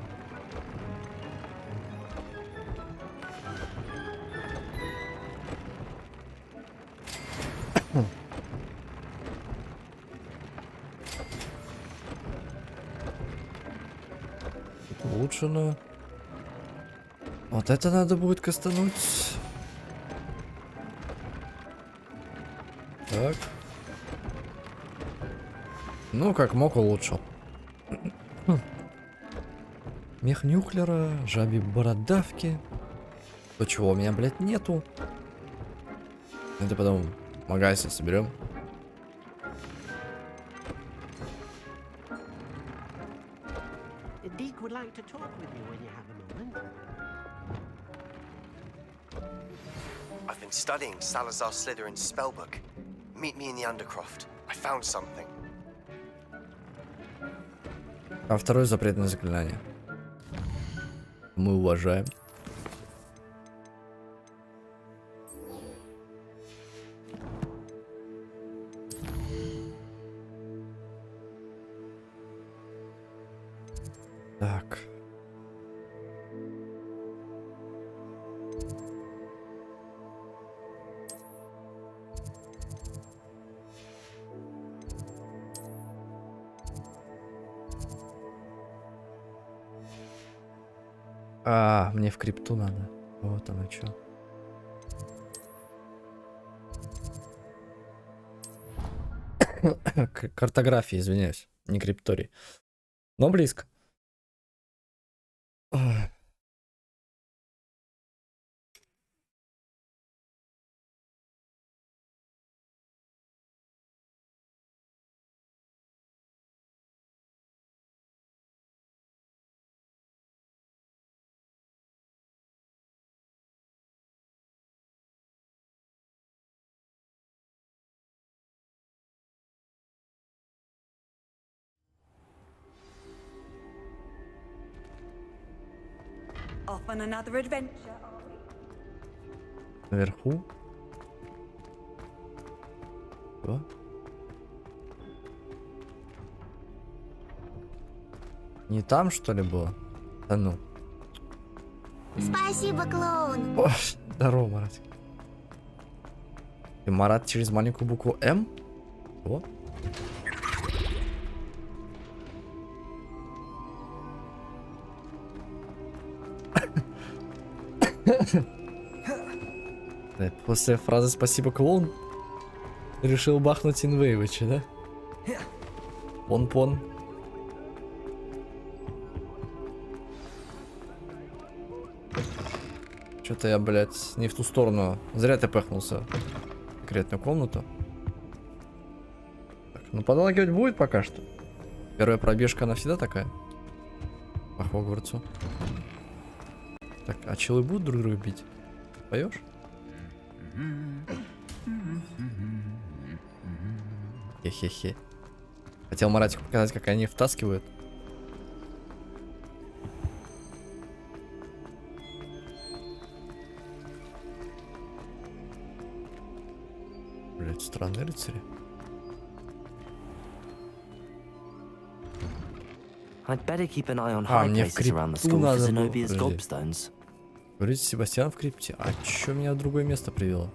Улучшено. Вот это надо будет кастануть. Так. Ну, как мог, улучшил. Мех нюхлера, жаби бородавки. То чего у меня, блядь, нету. Это потом в магазе соберем. Would like to talk with you when you have a moment. I've been studying Salazar Slytherin's spellbook. Meet me in the Undercroft. I found something. А второе запретное заклинание. Мы уважаем. Так. А, мне в крипту надо. Вот оно что. Картография, извиняюсь. Не крипторий. Но близко. Off on another adventure. Наверху. Что? Не там, что ли, было? Да ну. Спасибо, клоун. О, здорово, Марат. И Марат через маленькую букву М? О. После фразы «спасибо, клоун» решил бахнуть инвейвыча, да? Пон-пон. Что-то я, блядь, не в ту сторону. Зря ты пыхнулся в конкретную комнату. Так, ну подлагивать будет пока что. Первая пробежка, она всегда такая. По Хогвартсу. Так, а челы будут друг друга бить? Поешь? Хе-хе-хе. Хотел Маратику показать, как они втаскивают. Блять, странные рыцари. I'd better keep an eye on А, high мне в places around the крипту school for надо было. Zenobia's Подожди. gobstones. Говорите, Себастьян в крипте. А чё меня в другое место привело?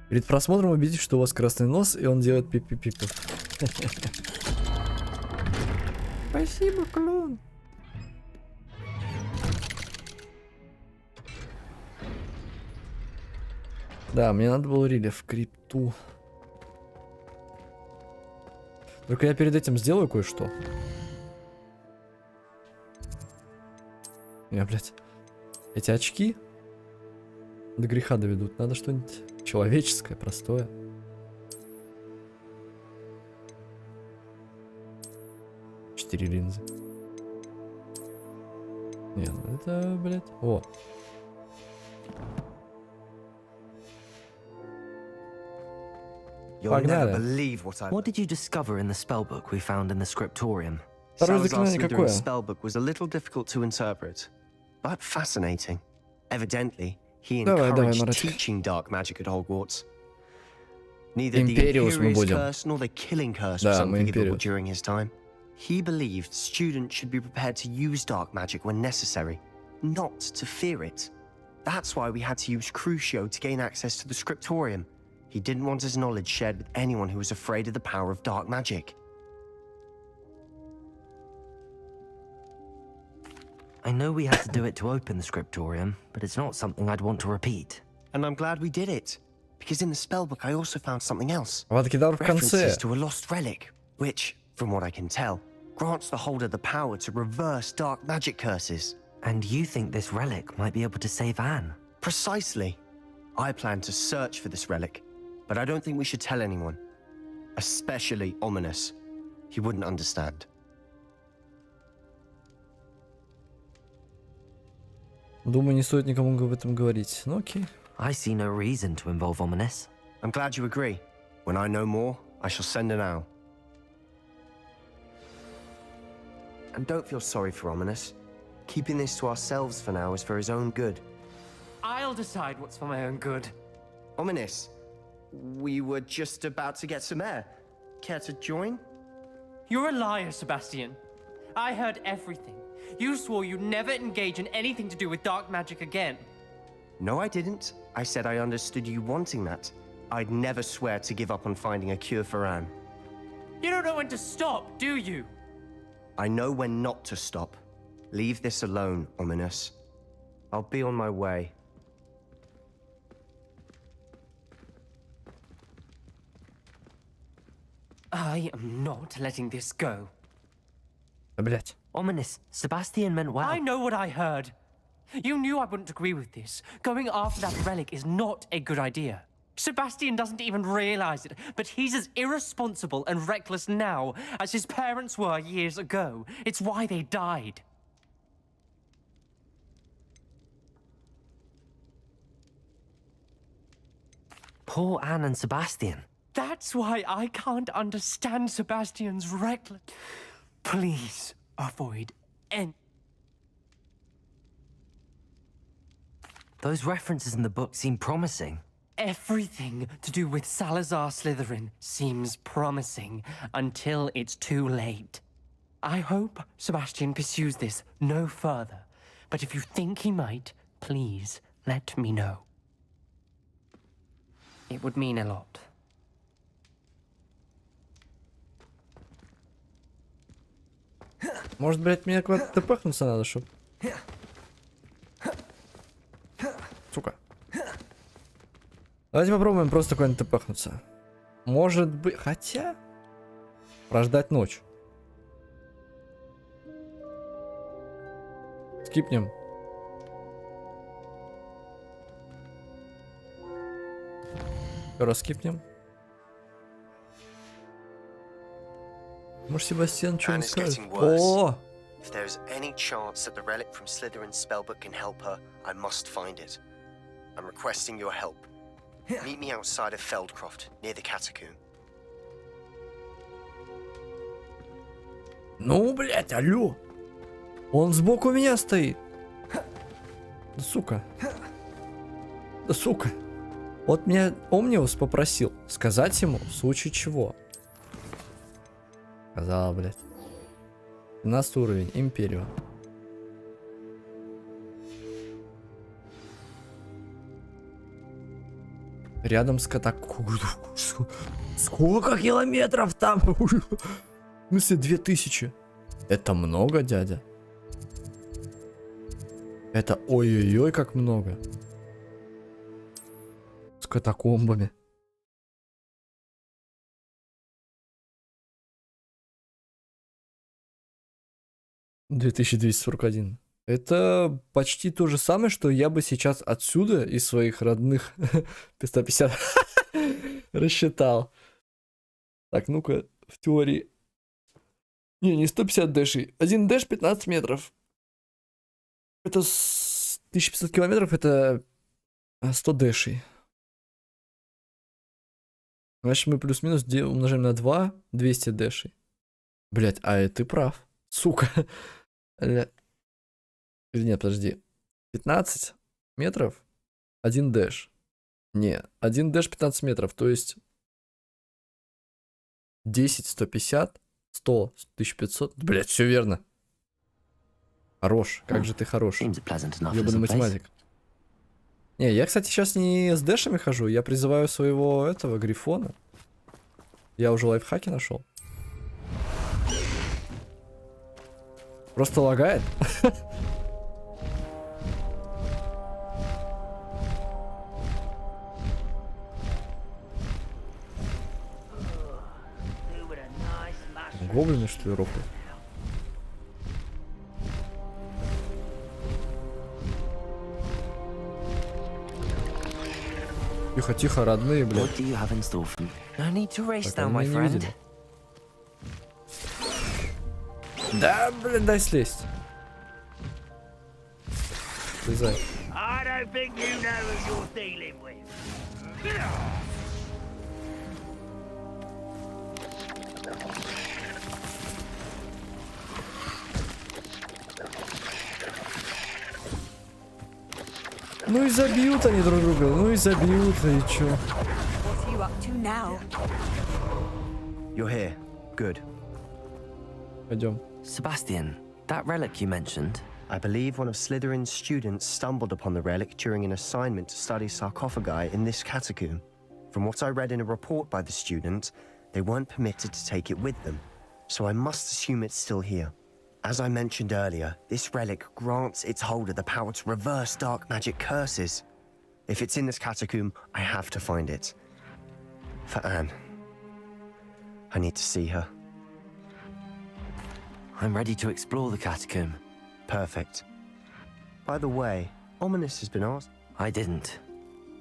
Перед просмотром убедитесь, что у вас красный нос, и он делает пип-пип-пип. Спасибо, клоун. Да, мне надо было рили в крипту. Только я перед этим сделаю кое-что. Я, блядь, эти очки до греха доведут. Надо что-нибудь человеческое, простое. Четыре линзы. Не, ну это, блядь. О. Pogнали. What did you discover in the spellbook we found in the scriptorium? Salazar's Slytherin's spellbook was a little difficult to interpret, but fascinating. Evidently, he encouraged teaching dark magic at Hogwarts. Neither the Imperious Curse nor the Killing Curse was unforgivable during his time. He believed students should be prepared to use dark magic when necessary, not to fear it. That's why we had to use Crucio to gain access to the scriptorium. He didn't want his knowledge shared with anyone who was afraid of the power of dark magic. I know we had to do it to open the scriptorium, but it's not something I'd want to repeat. And I'm glad we did it, because in the spellbook I also found something else. References References to a lost relic, which, from what I can tell, grants the holder the power to reverse dark magic curses. And you think this relic might be able to save Anne? Precisely. I plan to search for this relic, but I don't think we should tell anyone. Especially Ominous. He wouldn't understand. Думаю, не стоит никому об этом говорить. Ну окей. I see no reason to involve Ominous. I'm glad you agree. When I know more, I shall send an owl. And don't feel sorry for Ominous. Keeping this to ourselves for now is for his own good. I'll decide what's for my own good. Ominous, we were just about to get some air. Care to join? You're a liar, Sebastian. I heard everything. You swore you'd never engage in anything to do with dark magic again. No, I didn't. I said I understood you wanting that. I'd never swear to give up on finding a cure for Anne. You don't know when to stop, do you? I know when not to stop. Leave this alone, Ominous. I'll be on my way. I am not letting this go. Блять. Ominous, Sebastian meant well. I know what I heard. You knew I wouldn't agree with this. Going after that relic is not a good idea. Sebastian doesn't even realize it, but he's as irresponsible and reckless now as his parents were years ago. It's why they died. Poor Anne and Sebastian. That's why I can't understand Sebastian's reckless. Please avoid any. Those references in the book seem promising. Everything to do with Salazar Slytherin seems promising until it's too late. I hope Sebastian pursues this no further, but if you think he might, please let me know. It would mean a lot. Может, блять, мне куда-то тпхнуться надо, чтоб... Сука. Давайте попробуем просто куда-нибудь тпхнуться. Может быть... Хотя... Прождать ночь. Скипнем. Раскипнем. Может, Себастьян что не скажет? О! If there's any chance that the relic from Slytherin's spellbook can help her, I must find it. I'm requesting your help. Meet me outside of Feldcroft, near the catacomb. Ну, блядь, алло. Он сбоку меня стоит. Да сука. Да сука. Вот меня Омниус попросил сказать ему, в случае чего. Сказал, блядь. 12 уровень, Империо. Рядом с катакомбой. Сколько километров там? В смысле 2000? Это много, дядя? Это ой-ой-ой, как много. С катакомбами. $2241. Это почти то же самое, что я бы сейчас отсюда, из своих родных 150, рассчитал. Так, ну-ка, в теории. Не 150 дэшей. 1 дэш 15 метров. Это 1500 километров, это 100 дэшей. Значит, мы плюс-минус умножаем на 2, 200 дэшей. Блять, а ты прав. Сука. Или нет, подожди. 15 метров, 1 дэш. Не, 1 дэш 15 метров, то есть 10, 150, 100, 1500. Блять, все верно. Хорош, как же ты хорош. Ёбаный математик. Не, я, кстати, сейчас не с дэшами хожу, я призываю своего этого грифона. Я уже лайфхаки нашел. Просто лагает. Гоблины, что ли, рофлят? Тихо, тихо, родные, блядь. Да, блин, дай слезть. Слезай. Ну и забьют они друг друга, ну и забьют, и чё? You're here. Good. Пойдем. Sebastian, that relic you mentioned. I believe one of Slytherin's students stumbled upon the relic during an assignment to study sarcophagi in this catacomb. From what I read in a report by the student, they weren't permitted to take it with them, so I must assume it's still here. As I mentioned earlier, this relic grants its holder the power to reverse dark magic curses. If it's in this catacomb, I have to find it. For Anne. I need to see her. I'm ready to explore the catacomb. Perfect. By the way, Ominous has been asked. I didn't.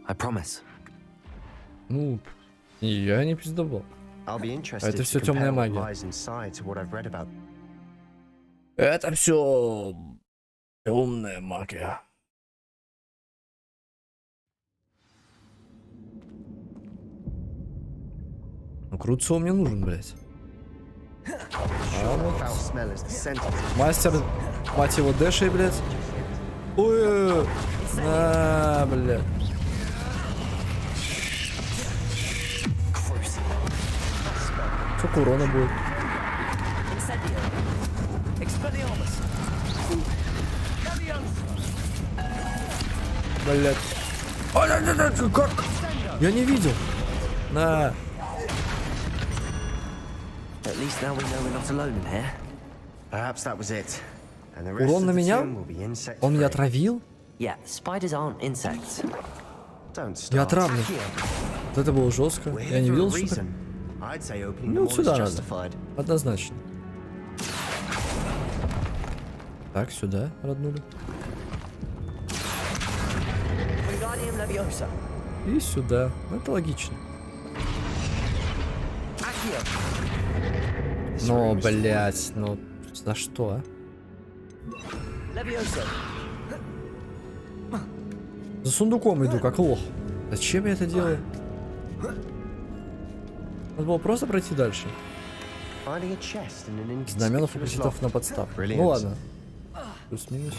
I promise. Ну, я не пиздобол. I'll be interested Это все to темная compare what магия. lies inside to what I've read about. Это все темная магия. Ну, Круцо мне нужен, блядь. А вот мастер, мать его, Дэшей, блядь. Ой, на, блядь. Сколько урона будет? Блядь. Как? Я не видел. На. At least now we know we're not alone in here. Perhaps that was it. And the rest Урон of на the меня? tomb will be insect Он меня free. отравил? Yeah, spiders aren't insects. Don't start. Я отравлен. Вот это было жестко. We're Я here не for a видел, что reason. I'd say opening Ну, them вот all сюда is надо. justified. Однозначно. Так, сюда, роднули. И сюда. Ну, это логично. Но, блять, ну за что, а? За сундуком иду, как лох. Зачем я это делаю? Надо было просто пройти дальше. Знаменов укрепитов на подстав. Ну ладно. Плюс-минус.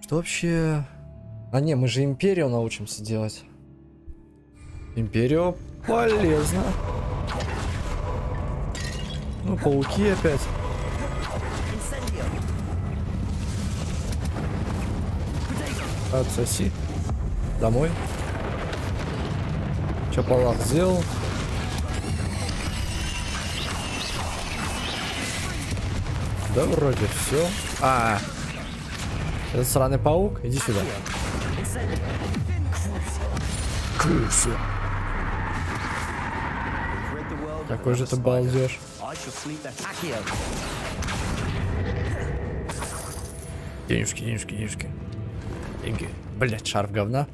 Что вообще... А не, мы же империю научимся делать. Империю полезно. Ну, пауки опять. Отсоси. Домой. Чапалах сделал. Да, вроде все. Этот сраный паук, иди сюда. Крыса. Какой же ты балдеж. Денежки, денежки, денежки. Деньги. Блять, шарф говна.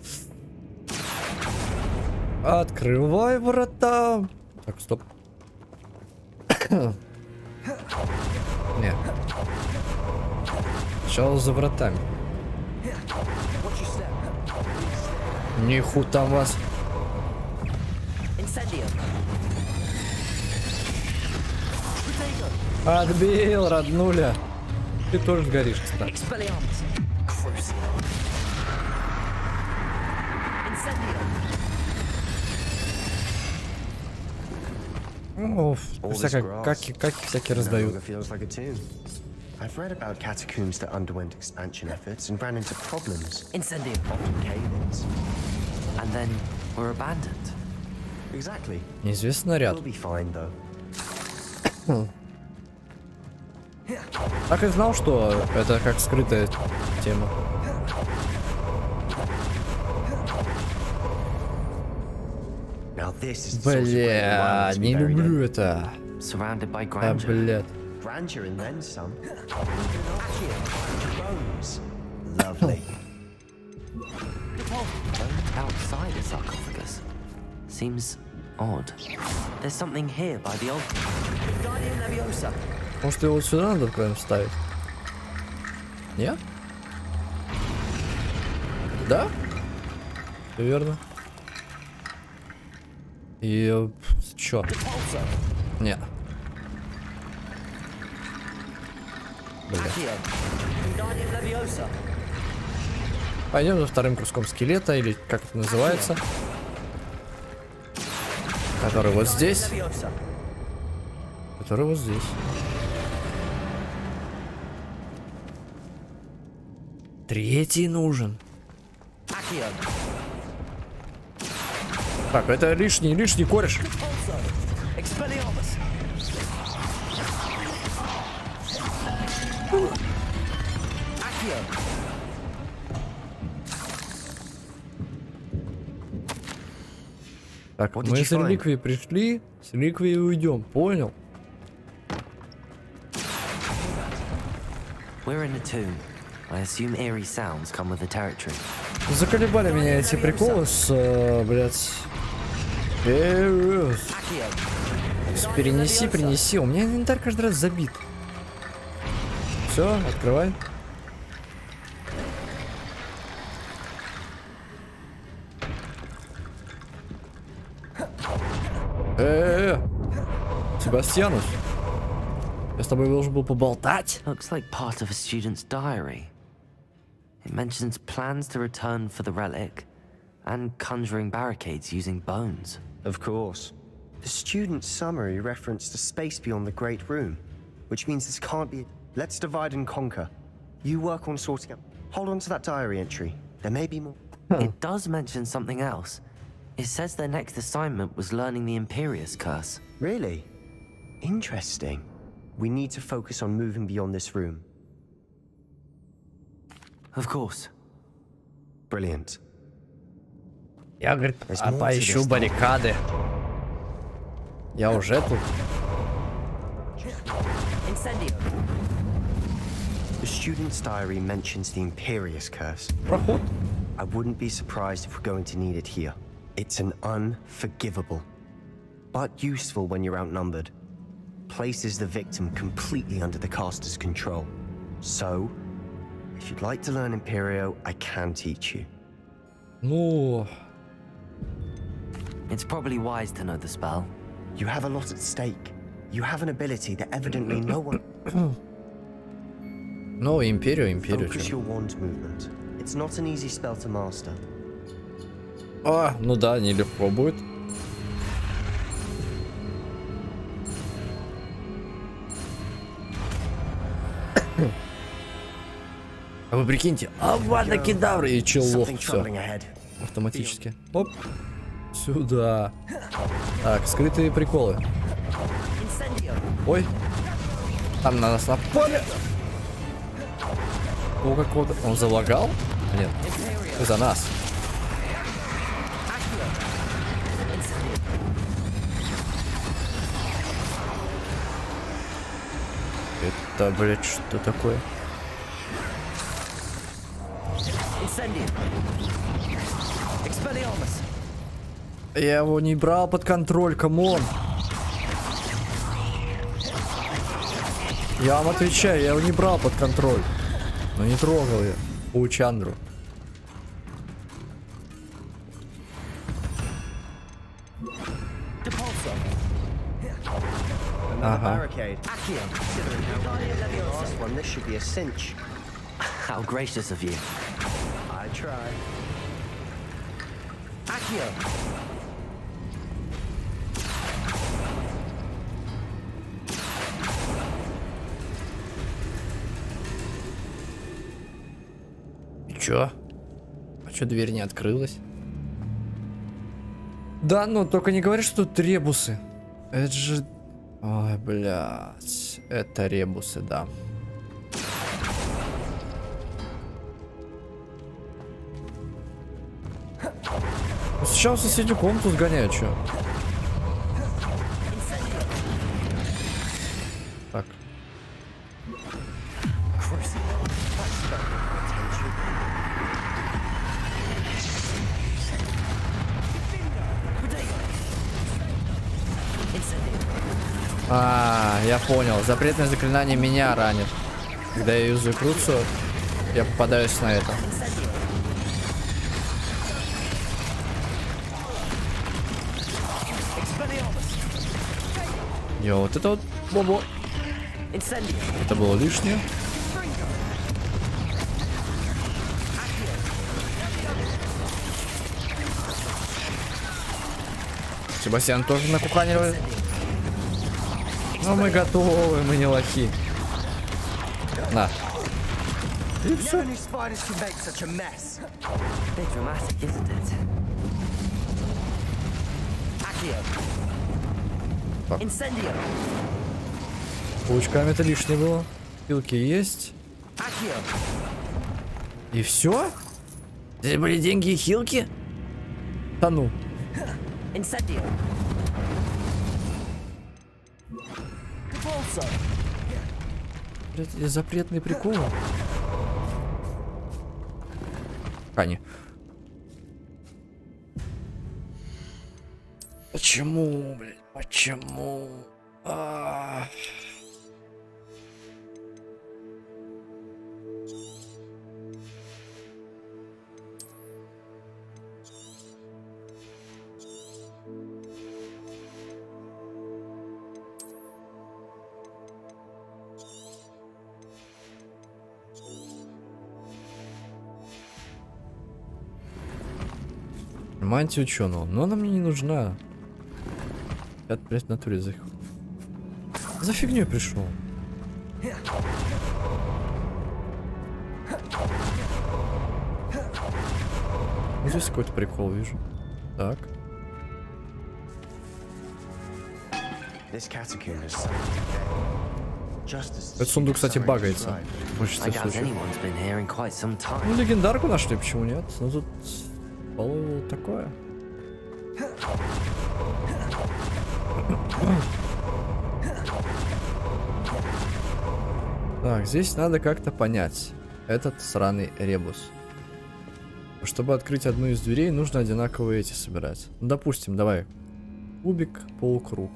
Открывай врата. Так, стоп. Нет. Сначала за вратами. Ниху там вас. Отбил, роднуля. Ты тоже сгоришь, кстати. О, всякие раздают. I've read about catacombs that underwent expansion efforts and ran into problems. Often cave-ins. And then were abandoned. Exactly. Неизвестный наряд. We'll be fine, though. Так и знал, что это как скрытая тема. Бля, не люблю это. А, блядь. Grandeur and then some. Bones. Lovely. Outside a sarcophagus. Seems odd. There's something here by the altar. Может, его вот сюда надо прям ставить? Нет? Да? Все верно. И... чё? Не. Пойдем за вторым куском скелета, или как это называется. Который вот здесь. Который вот здесь. Третий нужен. Так, это лишний кореш. Так, мы с реликвией пришли, с реликвией уйдем, понял? Заколебали меня эти приколы с, блядь... Перенеси, принеси. У меня инвентарь каждый раз забит. Все, открывай. Себастьянус, я с тобой должен был поболтать. Looks like part of a student's diary. It mentions plans to return for the relic and conjuring barricades using bones. Of course. The student's summary referenced a space beyond the Great Room, which means this can't be... Let's divide and conquer. You work on sorting out... Hold on to that diary entry. There may be more. It does mention something else. It says their next assignment was learning the Imperius Curse. Really? Interesting. We need to focus on moving beyond this room. Of course. Brilliant. Я, говорит, поищу баррикады. Я уже тут. The student's diary mentions the Imperius Curse. Проход. I wouldn't be surprised if we're going to need it here. It's an unforgivable, but useful when you're outnumbered. Places the victim completely under the caster's control. So, if you'd like to learn Imperio, I can teach you. Ну... It's probably wise to know the spell. You have a lot at stake. You have an ability that evidently no one... Ну, Империю. Focus your wand movement. It's not an easy spell to master. А, ну да, нелегко будет. А вы прикиньте, авада кедавра и челлох, все. Автоматически. Оп. Сюда. Так, скрытые приколы. Ой. Там на нас напали. О, какого-то. Он залагал? Нет. За нас. Это, блядь, что такое? Я его не брал под контроль, камон. Я вам отвечаю, я его не брал под контроль. Но не трогал я Паучандру. Ага. How gracious of you. I try. И чё? А чё дверь не открылась? Да, ну только не говори, что тут ребусы. Это же... Ой, блядь. Это ребусы, да. Сейчас в соседнюю комнату сгоняю, чё? Так. А, я понял. Запретное заклинание меня ранит. Когда я юзаю крутцу, я попадаюсь на это. Йо, вот это вот бобо. Это было лишнее. Себастьян тоже накуканивает. Но мы готовы, мы не лохи. На. И все. Так. Паучками это лишнее было. Пилки есть. И все? Здесь были деньги и хилки? Да ну. Блять, эти запретные приколы. Кани. Почему, блядь? Почему? Мантия ученого, но она мне не нужна. Я, блядь, в натуре за фигней пришел. Здесь какой-то прикол вижу. Так. Этот сундук, кстати, багается. Больше всех случаев. Ну, легендарку нашли, почему нет? Ну тут половало такое. Так, здесь надо как-то понять этот сраный ребус. Чтобы открыть одну из дверей, нужно одинаковые эти собирать. Ну, допустим, давай. Кубик, полукруг.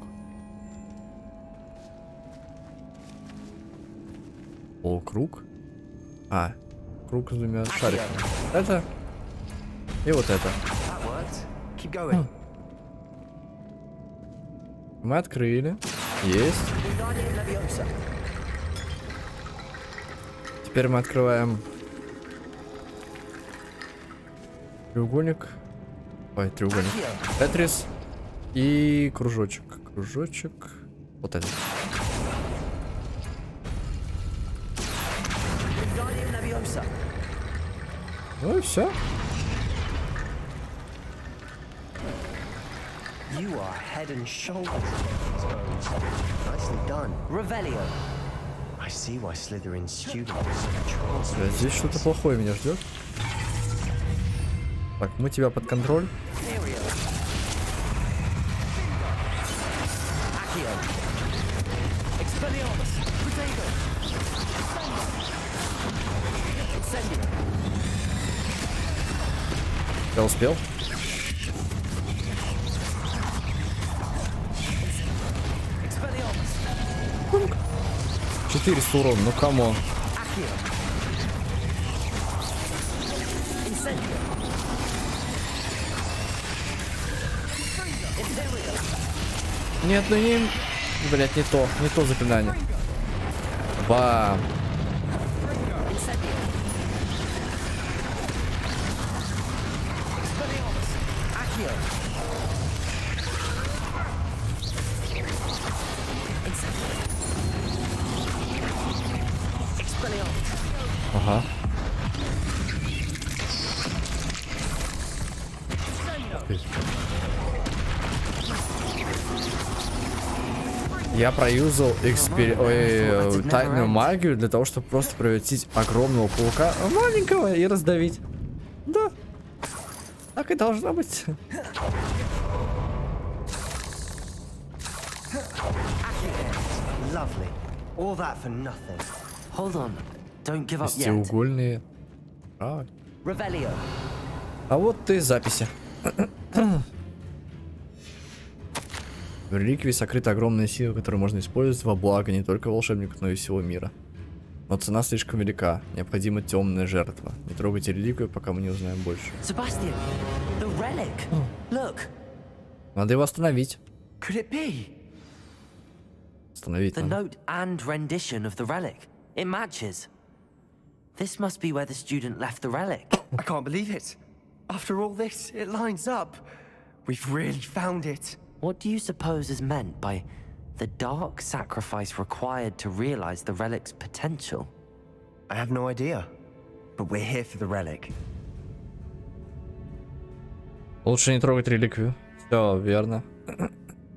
Полукруг? А, круг с двумя шариками. Это. И вот это. Мы открыли. Есть. Теперь мы открываем треугольник. Ой, треугольник. Тетрис. И кружочек. Кружочек. Вот это. Ну и все. You are head and shoulders above these bones. Nicely done. Revelio. I see why Slytherin's students. Здесь что-то плохое меня ждет. Так, мы тебя под контроль. Я успел. 400 урона, ну камон. Нет, ну не... Блять, не то заклинание. Бам. Ага. Я проюзал тайную магию для того, чтобы просто превратить огромного паука в маленького и раздавить. Да. Так и должно быть. Lovely. All that for nothing. Hold on. Don't give up yet. Шестиугольные. Revelio. А вот ты записи. В реликвии сокрыта огромная сила, которую можно использовать во благо не только волшебников, но и всего мира. Но цена слишком велика. Необходима темная жертва. Не трогайте реликвию, пока мы не узнаем больше. Sebastian, the relic. Look. Надо его остановить. Could it be? Остановить The надо. note and rendition of the relic. It matches. This must be where the student left the relic. I can't believe it. After all this, it lines up. We've really found it. What do you suppose is meant by the dark sacrifice required to realize the relic's potential? I have no idea. But we're here for the relic. Лучше не трогать реликвию. Все, верно.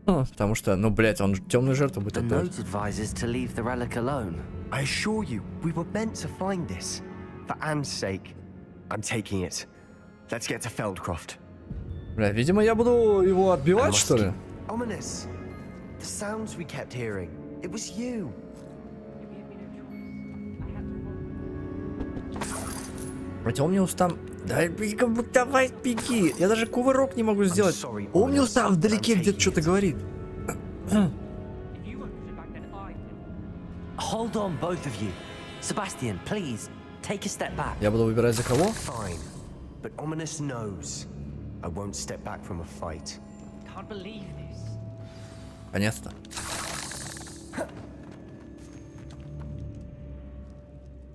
Потому что, ну, блять, он темную жертву будет The отдавать. note advises to leave the relic alone. I assure you, we were meant to find this. For Anne's sake, I'm taking it. Let's get to Feldcroft. Бля, видимо, я буду его отбивать, что ли? Ominous. The sounds we kept hearing. It was you. Омниус там... Давай, беги! Я даже кувырок не могу сделать. Омниус там вдалеке где-то что-то говорит. Hold on, both of you. Sebastian, please, take a step back. Я буду выбирать за кого? Fine. But Ominous knows I won't step back from a fight. Can't believe this. Понятно.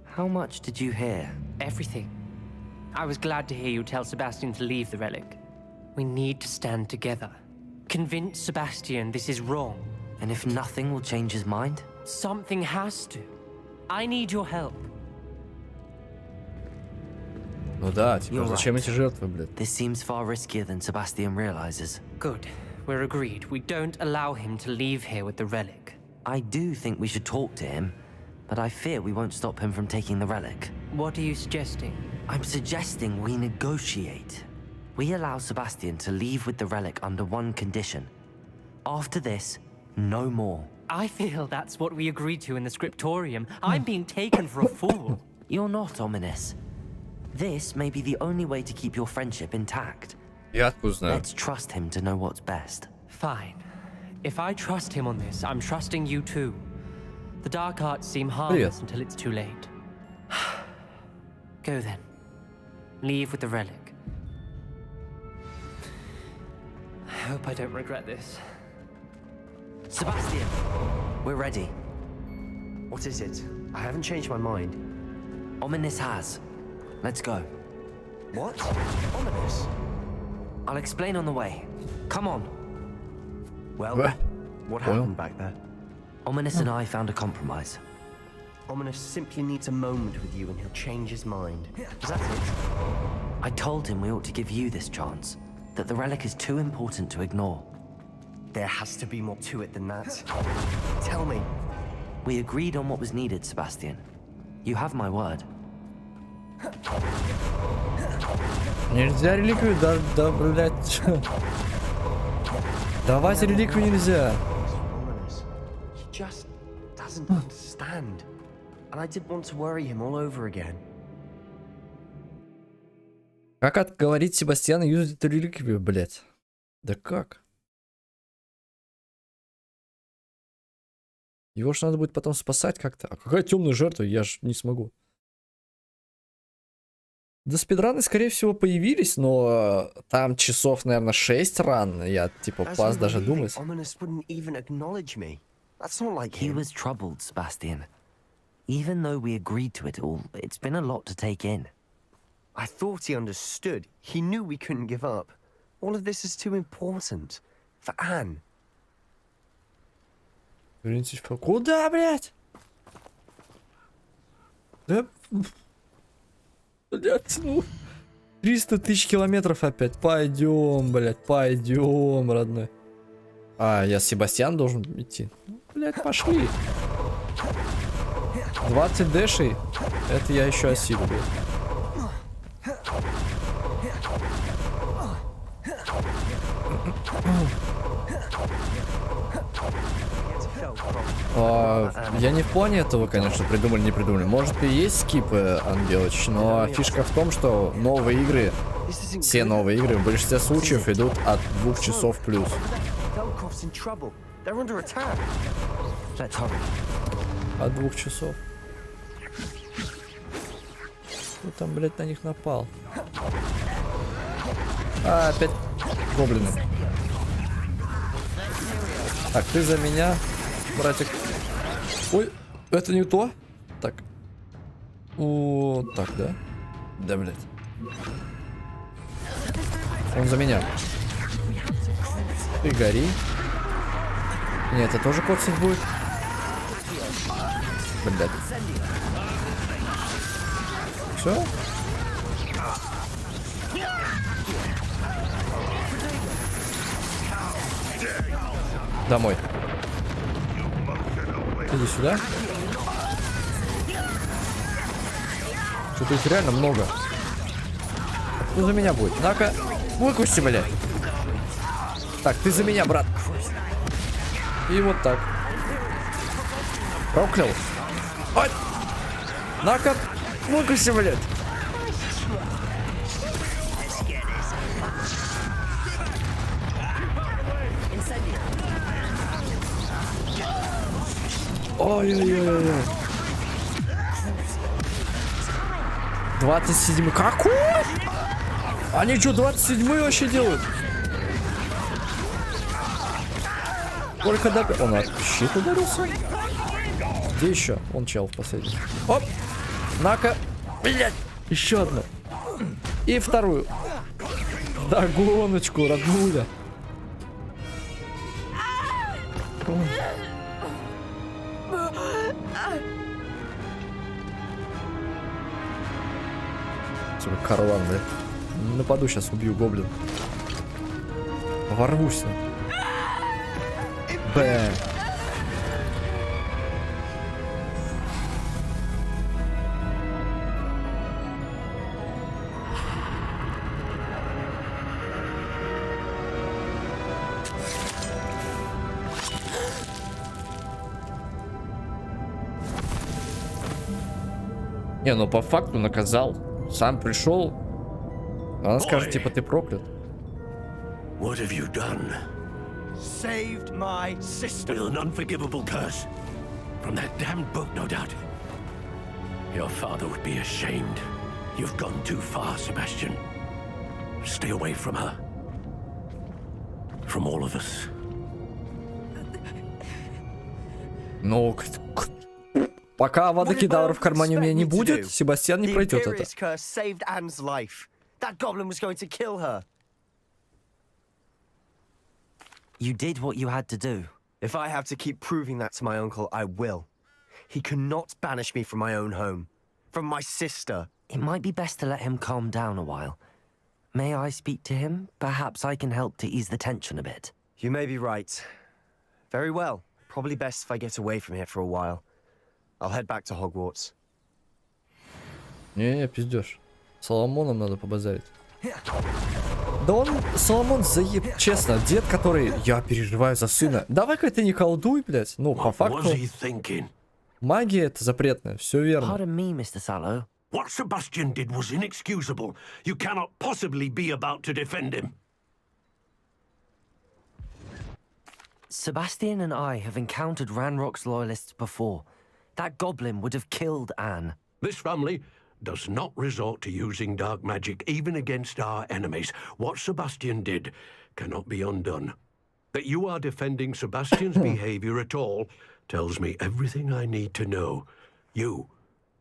How much did you hear? Everything. I was glad to hear you tell Sebastian to leave the relic. We need to stand together. Convince Sebastian this is wrong. And if nothing will change his mind? Something has to. I need your help. Ну да, типа, You're зачем right. эти жертвы, блядь? This seems far riskier than Sebastian realizes. Good. We're agreed. We don't allow him to leave here with the relic. I do think we should talk to him, but I fear we won't stop him from taking the relic. What are you suggesting? I'm suggesting we negotiate. We allow Sebastian to leave with the relic under one condition. After this, no more. I feel that's what we agreed to in the scriptorium. I'm being taken for a fool. You're not, Ominous. This may be the only way to keep your friendship intact. Я откуда знаю? Let's trust him to know what's best. Fine. If I trust him on this, I'm trusting you too. The dark arts seem harmless until it's too late. Go then. Leave with the relic. I hope I don't regret this. Sebastian, we're ready. What is it? I haven't changed my mind. Ominous has. Let's go. What? Ominous? I'll explain on the way. Come on. Well, what Well. happened back there? Ominous and I found a compromise. Ominous simply needs a moment with you and he'll change his mind. Is that it? I told him we ought to give you this chance, that the relic is too important to ignore. There has to be more to it than that. Tell me. We agreed on what was needed, Sebastian. You have my word. Нельзя реликвию, да, блядь. Давать реликвию нельзя. Ominous. He just doesn't understand. And I didn't want to worry him all over again. Как отговорить Себастьяна юзать эту реликвию, блядь? Да как? Его ж надо будет потом спасать как-то. А какая темная жертва? Я ж не смогу. Да, спидраны, скорее всего, появились, но там часов, наверное, 6 ран. Я, типа, пас даже думать. Ominous wouldn't even acknowledge me. That's not like He him. was troubled, Sebastian. Even though we agreed to it all, it's been a lot to take in. I thought he understood. He knew we couldn't give up. All of this is too important. For Anne. Куда, блядь? Да... Блядь, ну... 300 тысяч километров опять. Пойдем, блядь, пойдем, родной. А, я с Себастьян должен идти. Блядь, пошли. 20 дэшей. Это я еще осилю, блядь. Я не в плане этого, конечно, придумали, не придумали. Может и есть скипы, Ангелыч, но фишка в том, что новые игры, все новые игры в большинстве случаев идут от 2 часов плюс. От 2 часов. Кто там, блядь, на них напал? А, опять гоблины. Так, ты за меня, братик. Ой, это не то. Так. О, так, да? Да, блядь. Он за меня. Ты гори. Нет, это тоже коцать будет. Блядь. Все? Домой. Иди сюда. Что-то их реально много. Ну за меня будет. На-ка, выкусти, блядь. Так, ты за меня, брат. И вот так. Проклял. Ой. На-ка, выкуси, блядь. Ой-ой-ой-ой. 27. Какой? Они что, 27 вообще делают? Только добил. Он от щит ударился. Где еще? Он чел в последний. Оп! На-ка! Блять! Еще одну. И вторую. Догоночку, роднуля. Сука, Карлан, да? Нападу, сейчас убью гоблин. Ворвусь. Бэм. Не, ну по факту наказал. Сам пришел. Она скажет, типа, ты проклят. What have you done? Saved my sister. With an unforgivable curse. From that damned book, no doubt. Your father would be ashamed. You've gone too far, Sebastian. Stay away from her. From all of us. Ну, пока водокидавр в кармане у меня не будет, Себастьян не пройдет это. You did what you had to do. If I have to keep proving that to my uncle, I will. He cannot banish me from my own home. From my sister. It might be best to let him calm down a while. May I speak to him? Perhaps I can help to ease the tension a bit. You may be right. Very well. Probably best if I get away from here for a while. I'll head back to Hogwarts. Не, пиздешь. Соломоном надо побазарить. Да он, Соломон, заеб... Честно, дед, который... Я переживаю за сына. Давай-ка ты не колдуй, блядь. Ну, по факту... Магия это запретная, все верно. Pardon me, Mr. Sallow. What Sebastian did was inexcusable. You cannot possibly be about to defend him. Sebastian and I have encountered Ranrock's loyalists before. That goblin would have killed Anne. This family does not resort to using dark magic even against our enemies. What Sebastian did cannot be undone. That you are defending Sebastian's behavior at all tells me everything I need to know. You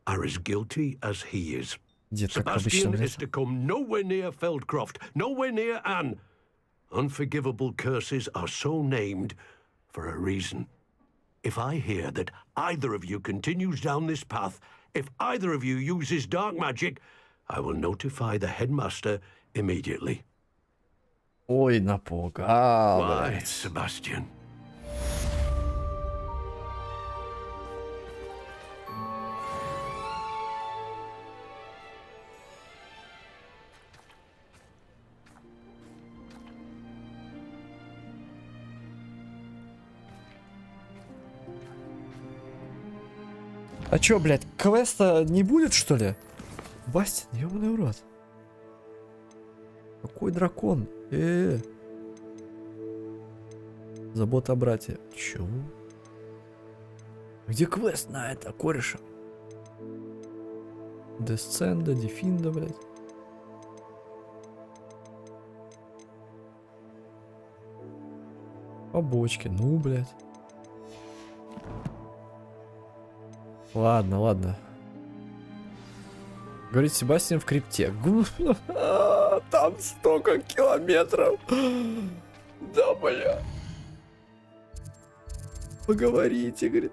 are as guilty as he is. Sebastian is to come nowhere near Feldcroft, nowhere near Anne. Unforgivable curses are so named for a reason. If I hear that either of you continues down this path, if either of you uses dark magic, I will notify the headmaster immediately. Ой, напугал. Why, Sebastian? А чё, блядь, квеста не будет, что ли? Бастин, ёбаный в рот. Какой дракон? Забота о брате. Чё? Где квест на это, кореша? Десценда, дефинда, блядь. Побочки, ну, блядь. Ладно, ладно. Говорит, Себастьян в крипте. Там столько километров. Да, бля. Поговорите, говорит.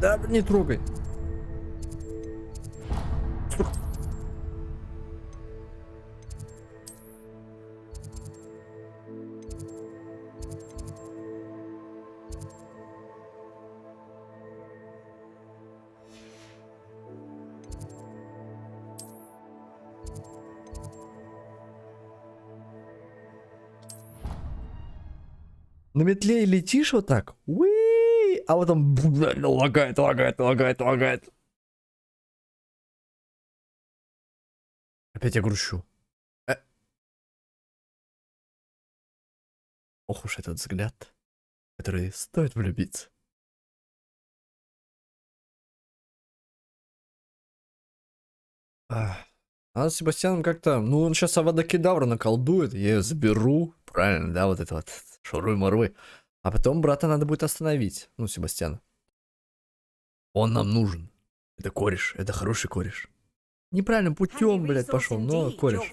Да, не трогай. На метле летишь вот так, уи, а вот там лагает. Опять я грущу. Ох уж этот взгляд, в который стоит влюбиться. Надо с Себастьяном как-то... Ну, он сейчас авадокедавра наколдует, я ее заберу. Правильно, да, вот это вот шуруй-муруй. А потом брата надо будет остановить. Ну, Себастьяна. Он нам нужен. Это кореш, это хороший кореш. Неправильным путем, блядь, пошел, но кореш.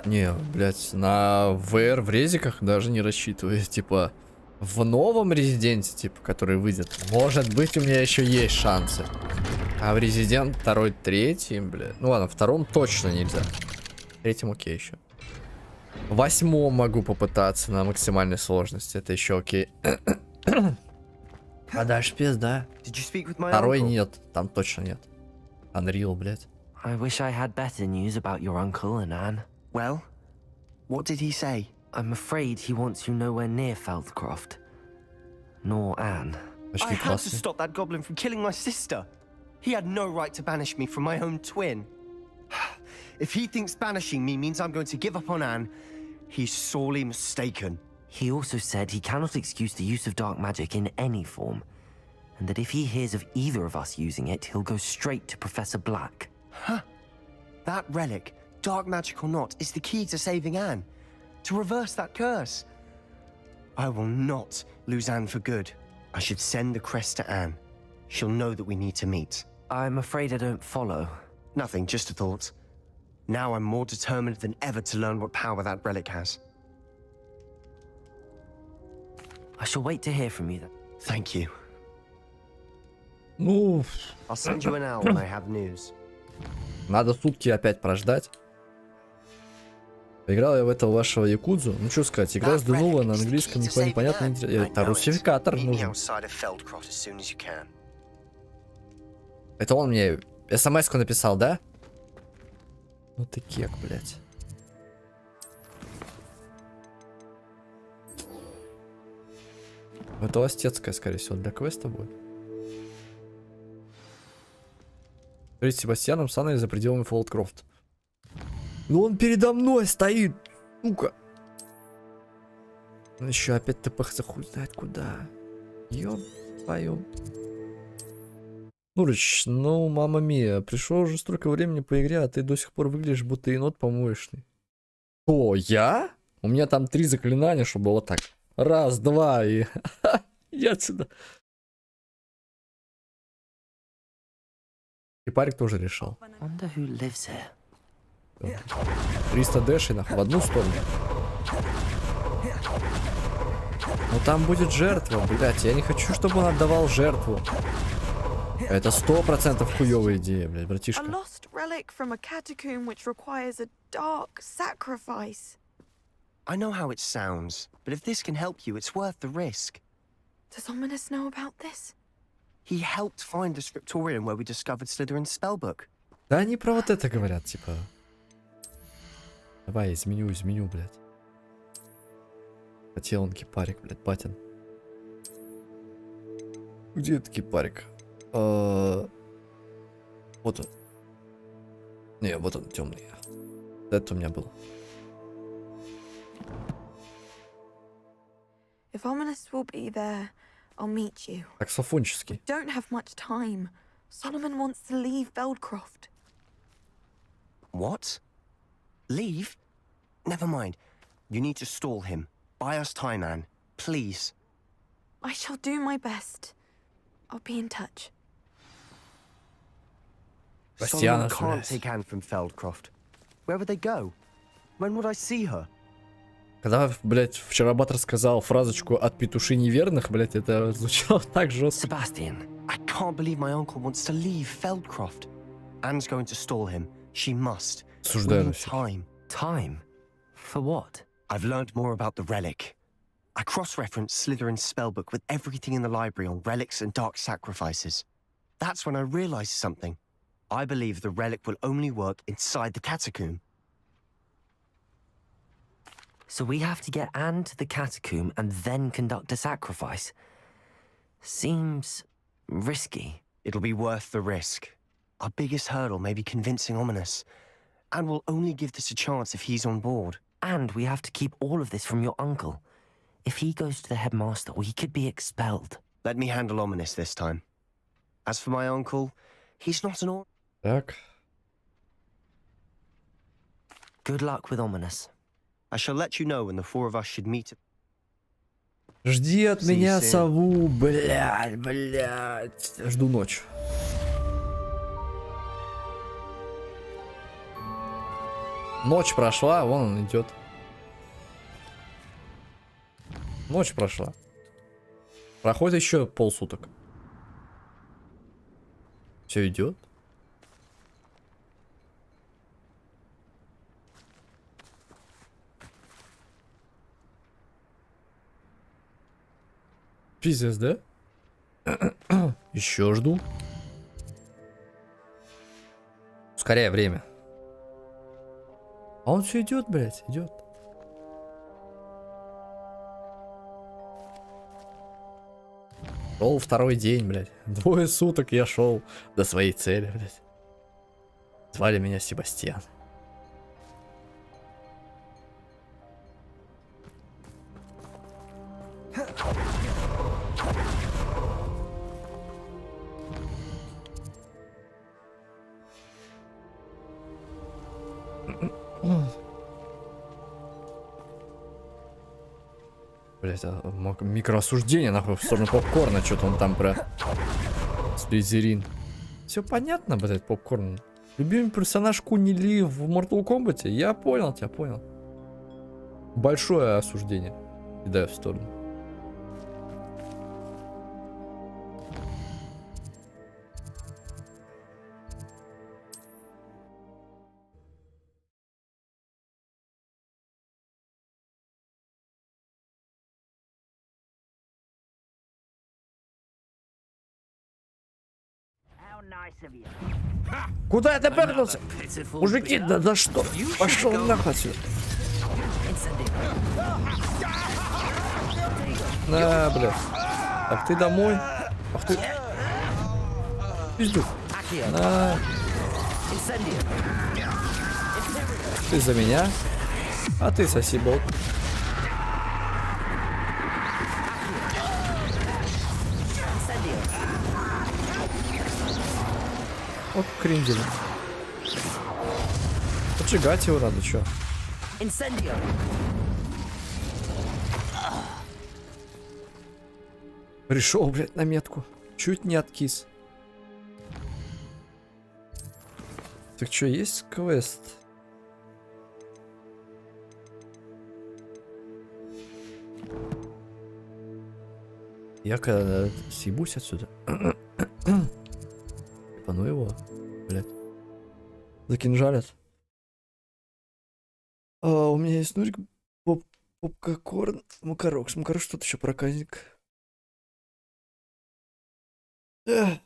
Не, блядь, на VR в резиках даже не рассчитываю. Типа, в новом резиденте, типа, который выйдет, может быть, у меня еще есть шансы. А в резидент 2, 3, блядь. Ну ладно, 2 точно нельзя. 3 окей еще. В 8 могу попытаться на максимальной сложности. Это еще окей. А дальше пизда. 2 нет, там точно нет. Unreal, блядь. I wish I had better news about your uncle and Anne. Well, what did he say? I'm afraid he wants you nowhere near Feldcroft. Nor Anne. I had to stop that goblin from killing my sister. He had no right to banish me from my own twin. If he thinks banishing me means I'm going to give up on Anne, he's sorely mistaken. He also said he cannot excuse the use of dark magic in any form, and that if he hears of either of us using it, he'll go straight to Professor Black. Huh? That relic, dark magic or not, is the key to saving Anne. To reverse that curse. I will not lose Anne for good. I should send the crest to Anne. She'll know that we need to meet. I'm afraid I don't follow. Nothing, just a thought. Now I'm more determined than ever to learn what power that relic has. I shall wait to hear from you then. Thank you. Ну... I'll send you an hour when I have news. Надо сутки опять прождать. Поиграл я в этого вашего якудзу. Ну что сказать, игра сдунула на английском, никакой непонятно. Это русификатор нужен. Это он мне смс-ку написал, да? Ну ты кек, блядь. Это ластецкая, скорее всего, для квеста будет. Перед Себастьяном с Анной за пределами Фолдкрофт. Ну он передо мной стоит, сука. Ну еще опять ТПХ хуй знает куда. Ёб твою. Нурыч, ну мама мия, пришло уже столько времени по игре, а ты до сих пор выглядишь будто енот помоечный. О, я? У меня там 3 заклинания, чтобы вот так. 1, 2 и... Я отсюда. И парик тоже решил. 300 дэшей нахуй в одну сторону. Но там будет жертва, блядь. Я не хочу, чтобы он отдавал жертву. Это 100% хуёвая идея, блядь, братишка. I know how it sounds, but if this can help you, it's worth the risk. Does Ominous know about this? He helped find the scriptorium where we discovered Slytherin's spellbook. Да они про вот это говорят, типа. Давай, изменю, блядь. Хотел он кипарик, блядь, батин. Где этот кипарик? Вот он. Не, вот он, темный. Это у меня был. If Ominous will be there, I'll meet you. Саксофонческий. Don't have much time. Solomon wants to leave Feldcroft. What? Leave? Never mind. You need to stall him. Buy us time, Anne. Please. I shall do my best. I'll be in touch. Solomon can't take Anne from Feldcroft. Where would they go? When would I see her? Когда, блядь, вчера Баттер сказал фразочку от петуши неверных, блядь, это звучало так жестко. Sebastian, I can't believe my uncle wants to leave Feldcroft. Anne's going to stall him. She must. We need time. Time? For what? I've learned more about the relic. I cross-referenced Slytherin's spellbook with everything in the library on relics and dark sacrifices. That's when I realized something. I believe the relic will only work inside the catacomb. So we have to get Anne to the catacomb and then conduct a sacrifice. Seems risky. It'll be worth the risk. Our biggest hurdle may be convincing Ominous. And we'll only give this a chance if he's on board. And we have to keep all of this from your uncle. If he goes to the headmaster, we could be expelled. Let me handle Ominous this time. As for my uncle, he's not an Так. Good luck with Ominous. I shall let you know when the four of us should meet. Жди от меня сову, блядь. Жду ночь. Ночь прошла, вон он идет. Ночь прошла. Проходит еще полсуток. Все идет. Пиздец, да? Еще жду. Ускоряй время. А он все идет, блядь, идет. Шел второй день, блядь. 2 суток я шел до своей цели, блядь. Звали меня Себастьян. Блять, микроосуждение нахуй в сторону попкорна, что-то он там про Слизерин. Все понятно, блять, попкорн. Любимый персонаж Куни Ли в Mortal Kombat? Я понял тебя, понял. Большое осуждение кидаю в сторону. Куда ты прыгнулся? Мужики, да за что? Пошел нахуй отсюда. На, бля. Так, ты домой. Ах ты. Пиздюк. На. Ты за меня. А ты соси болт. Вот криндель. Поджигать его надо, чё? Пришел, блядь, на метку. Чуть не откис. Так что, есть квест? Я когда съебусь отсюда. Типа, ну его, блядь. Закинжалят. У меня есть нурик, попкорн, макарок. Макарок, что-то еще проказник. Ты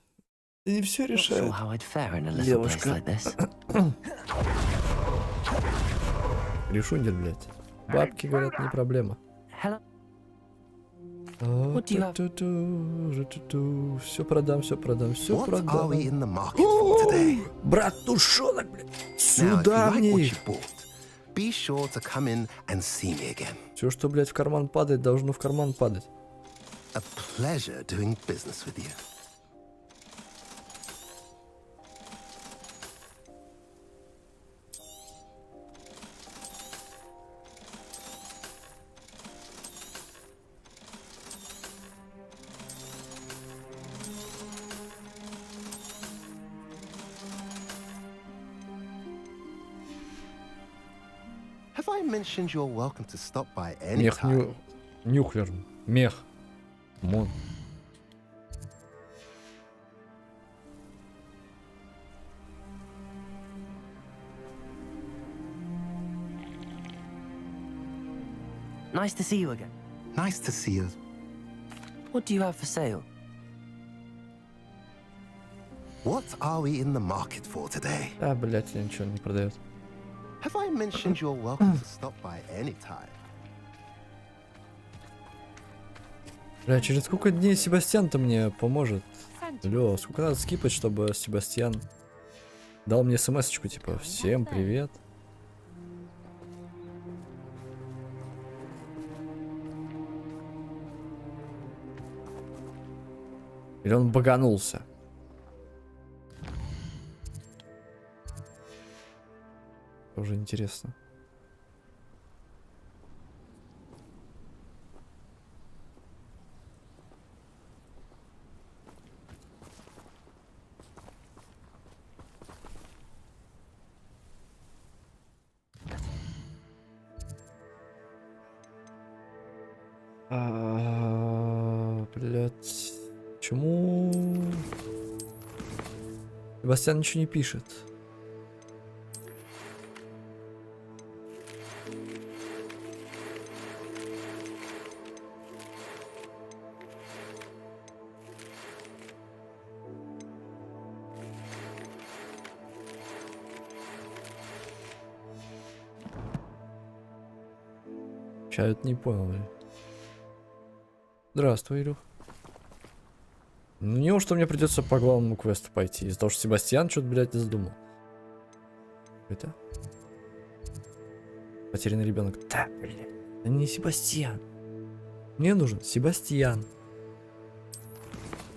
не все решает, девушка. Решундер, блядь. Бабки, говорят, не проблема. Все продам, все продам, все продам. Брат, тушенок, блядь. Сюда мне их. Все, что, блядь, в карман падает, должно в карман падать. Have I mentioned you're welcome to stop by Мех anytime? нюхлер. Мех. Мон. Nice to see you again. Nice to see you. What do you have for sale? What are we in the market for today? А, блядь, ничего не продает. Have I mentioned you're welcome to stop by any time? Бля, через сколько дней Себастьян-то мне поможет? Алло, сколько надо скипать, чтобы Себастьян дал мне смс-очку, типа, всем привет. Или он баганулся? Уже интересно. Блять, почему Себастьян ничего не пишет? Чай не понял, блин. Здравствуй, Илюх. Ну, неужто мне придется по главному квесту пойти? Из-за того, что Себастьян что-то, блядь, задумал. Это? Потерянный ребенок. Да, блядь. Это не Себастьян. Мне нужен Себастьян.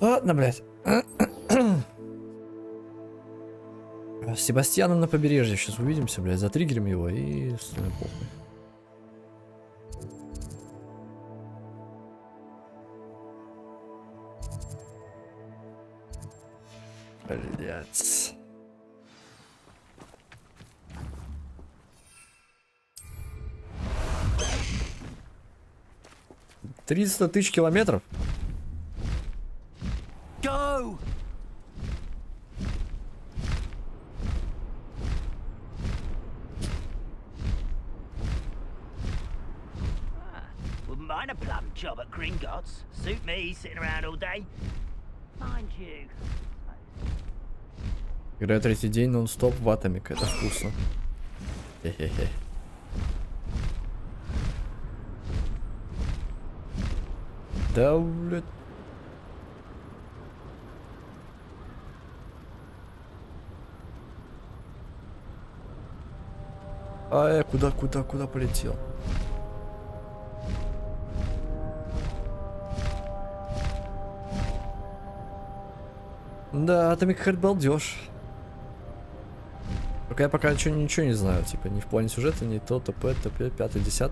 Ладно, блядь. С Себастьяном на побережье. Сейчас увидимся, блядь. Затриггерим его и с ним похуй. Блять. $300 тысяч километров. Go! Wouldn't mind a plum job at Gringotts. Suit me, sitting around all day. Mind you. Играю третий день нон-стоп в Атомик. Это вкусно. Хе-хе-хе. Да, блядь. Куда полетел? Да, Атомик Хэт балдеж. Только я пока ничего не знаю, типа, ни в плане сюжета, ни то, ТП, 5, 10.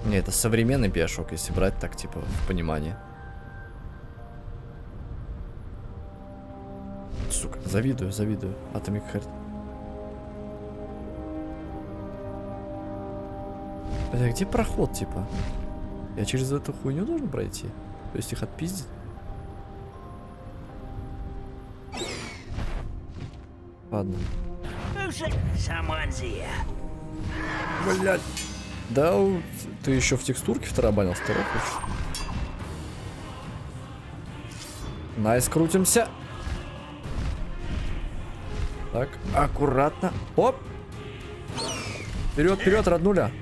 Не, это современный биошок, если брать так, типа, в понимании. Сука, завидую. Атомик Хэт. Бля, где проход, типа? Я через эту хуйню должен пройти? То есть их отпиздить? Ладно. Блядь. Да, ты еще в текстурке второбанил, второй хочешь? Найс, крутимся. Так, аккуратно. Оп! Вперед, роднуля.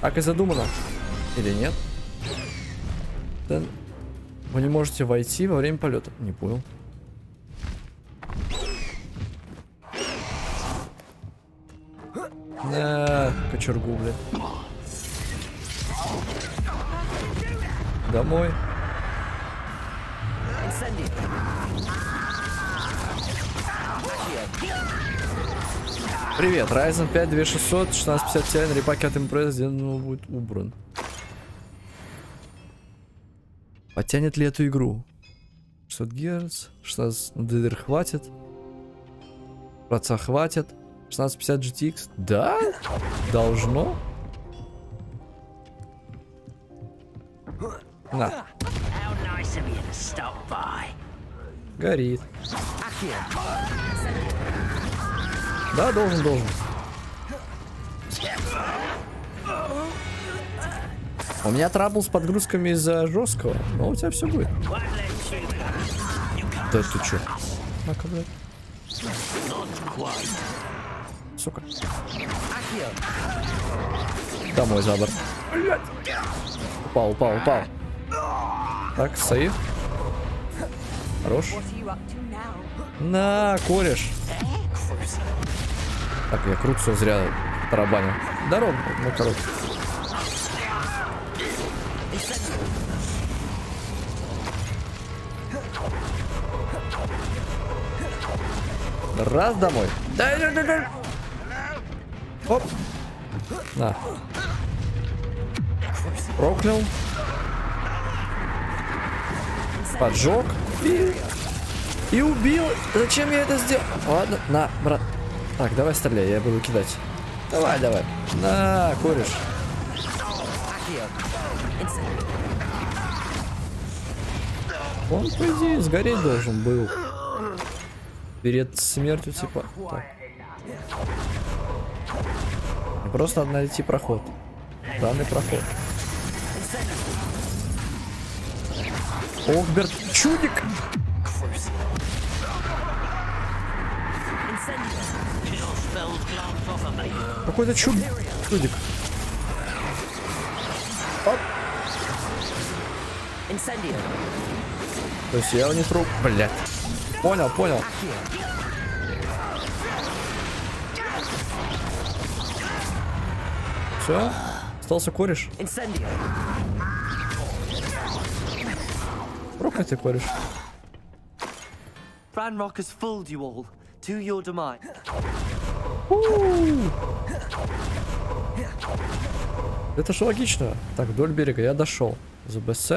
Так и задумано. Или нет? Да. Вы не можете войти во время полета. Не понял. Кочергу, блядь. Домой. Привет, Ryzen 5 2600, 1650 Ti, репаки от Impress, где он будет убран. Потянет ли эту игру? 600 Гц, 16 DDR хватит. Проца хватит. 1650 GTX. Да? Должно. На. Горит. Да, должен. У меня трабл с подгрузками из-за жесткого, но у тебя все будет. Да ты чё? Ну-ка, блядь. Сука. Домой за борт. Упал. Так, сейв. Хорош. На, кореш. Так, я круг все зря тарабанил. Здорово, ну короче. Раз домой. Да. Оп. На. Проклял. Поджег. И убил. Зачем я это сделал? Ладно, на, брат. Так, давай стреляй, я буду кидать. Давай. На, кореш. Он, по идее, сгореть должен был. Перед смертью, типа. Так. Просто надо найти проход. Данный проход. Огберт, чудик! Какой-то чудик. Оп. То есть я у них рук... Блядь. Понял. Все? Остался кореш. Проклятый кореш. Ranrock has fooled you all to your demise. Это ж логично. Так, вдоль берега я дошел. За БС.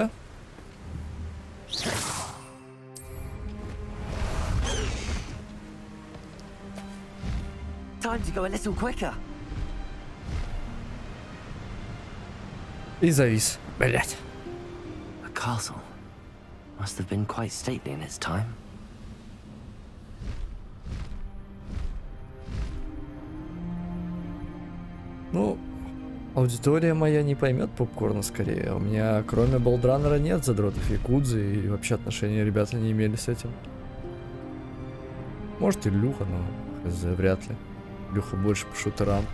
Time to go a little quicker. И завис. Блять. A castle must have been quite stately in its time. Ну, аудитория моя не поймет попкорна скорее. У меня кроме Болдранера нет задротов якудзы, и вообще отношения ребята не имели с этим. Может и Люха, но хз, вряд ли. Люха больше по шутерам.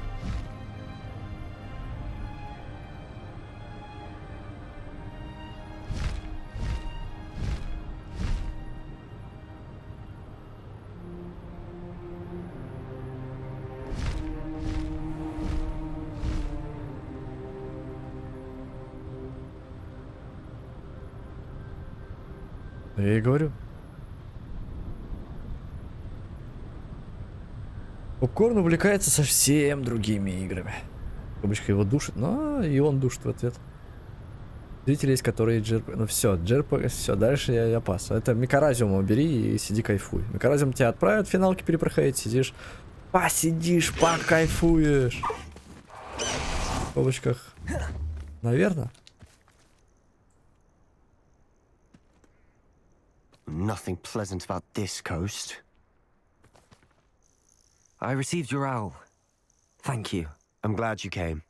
Я и говорю. Попкорн увлекается совсем другими играми. Кабочка его душит, но и он душит в ответ. Зрители есть, которые джерп... Ну все, все, дальше я пас. Это Микоразиума бери и сиди кайфуй. Микоразиум тебя отправят в финалки перепроходить, сидишь, посидишь, покайфуешь. В кабочках. Наверное. Nothing pleasant about this coast. I received your owl. Thank you. I'm glad you came.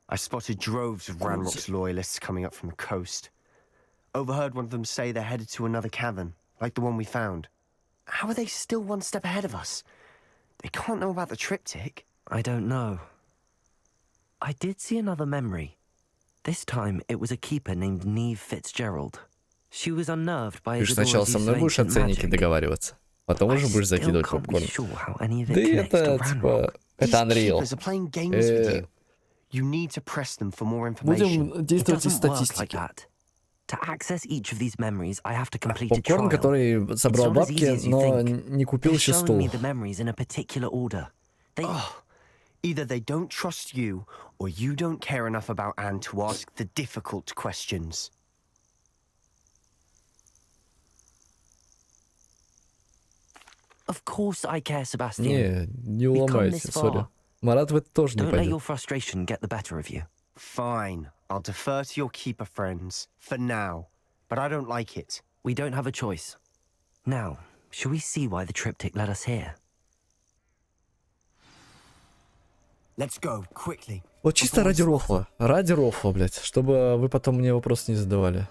I spotted droves of Ranrock's loyalists coming up from the coast. Overheard one of them say they're headed to another cavern, like the one we found. How are they still one step ahead of us? They can't know about the triptych. I don't know. I did see another memory. This time it was a keeper named Neve Fitzgerald. She was unnerved by Ты же сначала со мной будешь о ценнике договариваться, потом уже будешь закидывать попкорн. Да и это, типа, это Unreal. Будем действовать из статистики. Попкорн, который собрал бабки, но не купил еще стул. Either they don't trust you, or you don't care enough about Anne to ask the difficult questions. Of course I care, Sebastian. Не уломайся, сори. Марат в это тоже не пойдет. Don't let your frustration get the better of you. Fine, I'll defer to your keeper friends, for now. But I don't like it. We don't have a choice. Now, shall we see why the triptych led us here? Let's go, quickly. Вот чисто ради рофла. Ради рофла, блядь. Чтобы вы потом мне вопросы не задавали.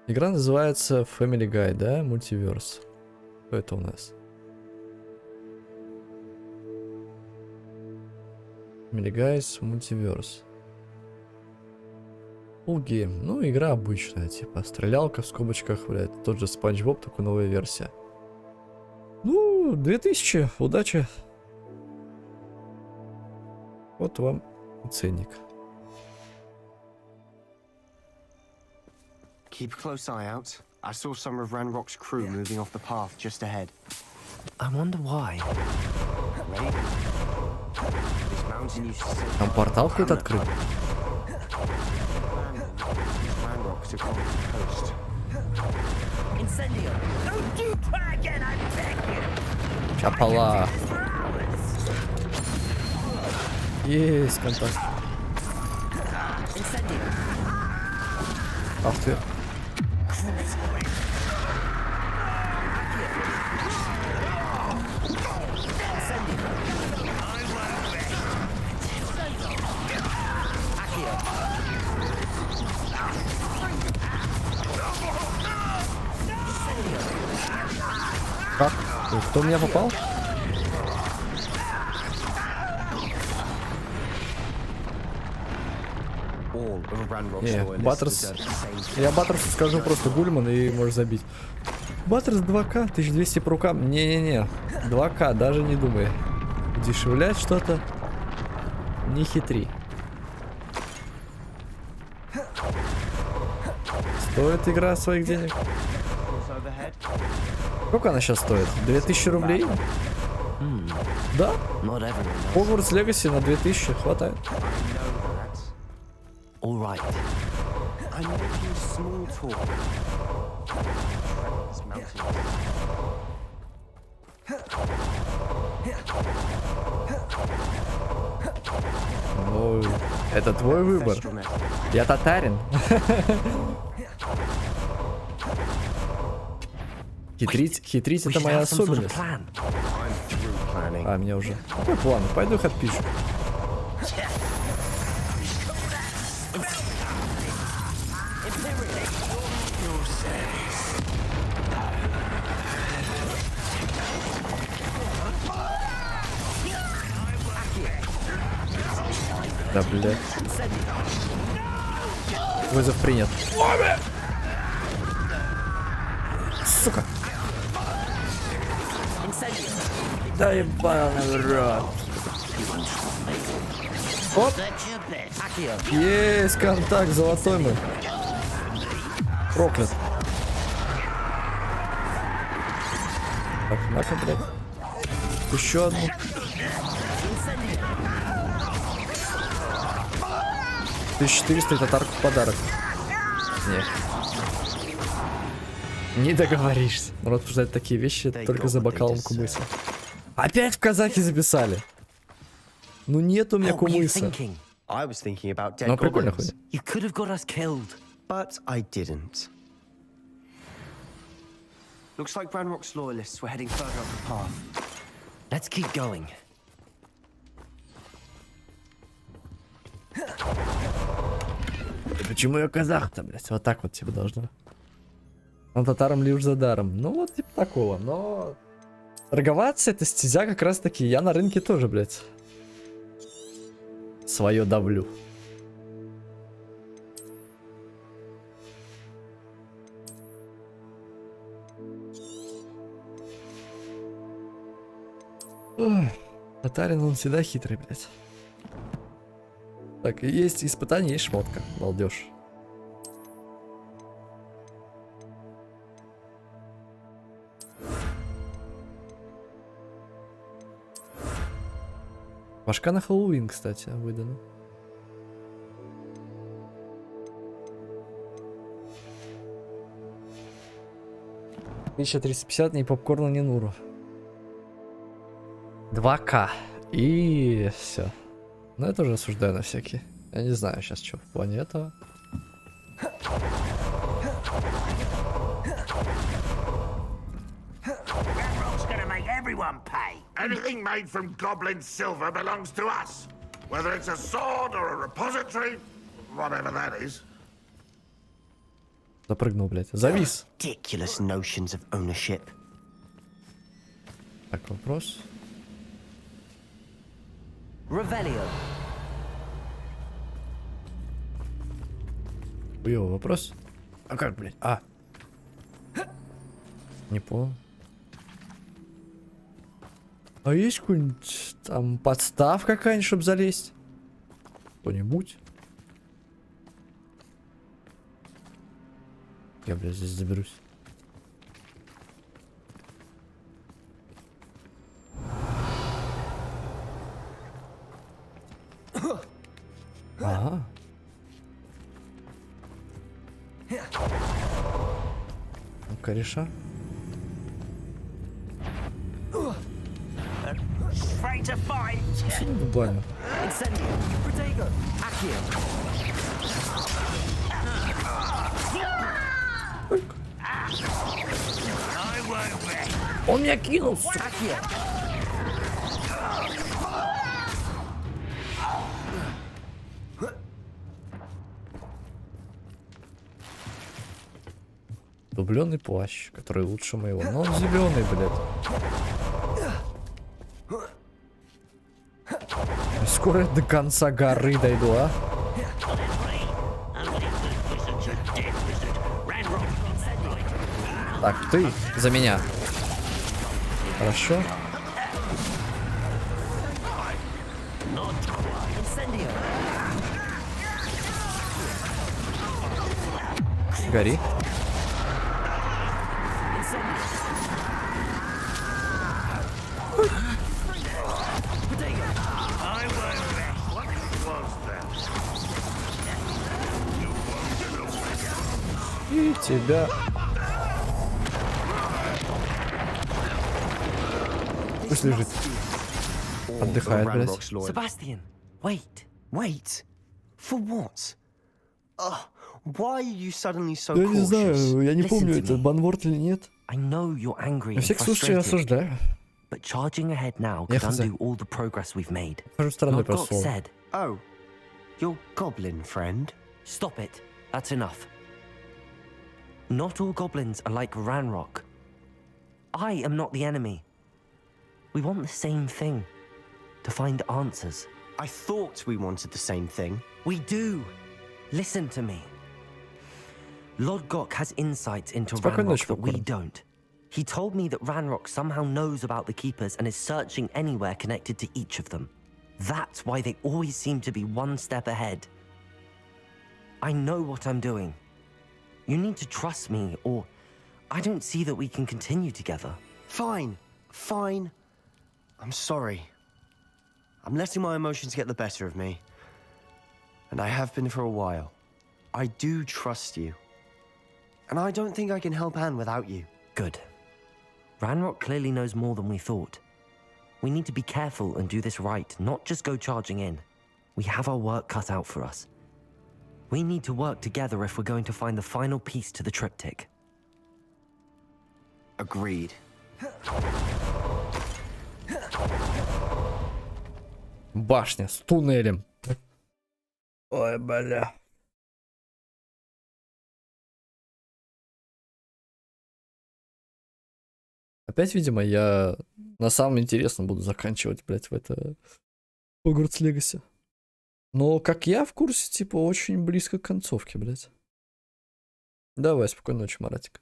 Игра называется Family Guy, да? Мультиверс. Что это у нас? Family Guys Multiverse. Full Game. Ну, игра обычная, типа стрелялка в скобочках, блядь. Тот же Спанч Боб, только новая версия. Ну, 2000, удачи. Вот вам ценник. Keep a close eye out. I saw some of Ranrock's crew moving off the path just ahead. I wonder why. Там портал какой-то открыт. Чапала. Есть контакт. Ах ты. Как? Кто в меня попал? Баттерс. Я Баттерсу скажу просто Гульман и можешь забить. Баттерс 2К, 1200 по рукам. Не-не-не. 2К, даже не думай. Дешевлять что-то. Не хитри. Стоит игра своих денег. Сколько она сейчас стоит? 2000 рублей? Да? Hogwarts Legacy на 2000 хватает. Ну, это твой выбор. Я татарин. Хитрить это моя особенность. А, меня уже. Какой план? Пойду их отпишу. Да, блядь. Вызов принят. Сука. Да ебаный рот. Оп. Есть контакт, золотой мы. Проклят. Так, на-ка, блядь. Еще одну. $1400 татарку в подарок. Нет. Не договоришься. Народ обсуждает такие вещи только за бокалом кумыса. Опять в казахи записали. Ну нет у меня кумыса. Ну прикольно хоть. But I didn't. Looks like Ranrock's loyalists were heading further up the path. Let's keep going. Почему я казах-то, блядь? Вот так вот типа должно. Он татарам лишь за даром. Ну вот типа такого, но... Торговаться это стезя как раз таки. Я на рынке тоже, блядь. Свое давлю. Ой, татарин он всегда хитрый, блядь. Так, есть испытание, есть шмотка. Балдеж. Башка на Хэллоуин, кстати, выдана. $1350, ни попкорна, ни нуру. 2К. И все. Ну, это уже осуждаю на всякие. Я не знаю сейчас, что в плане этого. Anything made from goblin silver belongs to us. Whether it's a sword or a repository, whatever that is. Запрыгнул, блядь. Завис. Ridiculous notions of ownership. Так, вопрос. Revelio. Хуёвый вопрос. А как, блядь? А. Не понял. А есть какой-нибудь там подстав какая-нибудь, чтобы залезть? Кто-нибудь? Я, блядь, здесь заберусь. Ага. Ну, кореша. Straight to fight. В баню. Он меня кинул, сука. Дубленый плащ, который лучше моего. Но он зеленый, блядь. Скоро я до конца горы дойду, а? Так, ты за меня. Хорошо. Гори. И тебя. Пусть лежит. Отдыхает, блядь. Sebastian, wait. For what? Why are you suddenly so Я не знаю, я не Listen помню, to это me. банворд или нет. I know you're angry На and всякий случай я frustrated, осуждаю. but charging ahead now Я could хз. undo all the progress we've made. Хожу стороной Lodgok просто. said, Oh, your goblin friend? stop it. That's enough. Not all goblins are like Ranrock. I am not the enemy. We want the same thing. To find answers. I thought we wanted the same thing. We do. Listen to me. Lodgok has insights into Спокойной ночи, Ranrock that we попкорн. don't. He told me that Ranrock somehow knows about the Keepers and is searching anywhere connected to each of them. That's why they always seem to be one step ahead. I know what I'm doing. You need to trust me, or I don't see that we can continue together. Fine. I'm sorry. I'm letting my emotions get the better of me. And I have been for a while. I do trust you. And I don't think I can help Anne without you. Good. Ranrock clearly knows more than we thought. We need to be careful and do this right, not just go charging in. We have our work cut out for us. We need to work together if we're going to find the final piece to the triptych. Agreed. Башня с туннелем. Ой, бля. Опять, видимо, я на самом интересном буду заканчивать, блядь, в это Hogwarts Legacy. Но, как я в курсе, типа, очень близко к концовке, блядь. Давай, спокойной ночи, Маратик.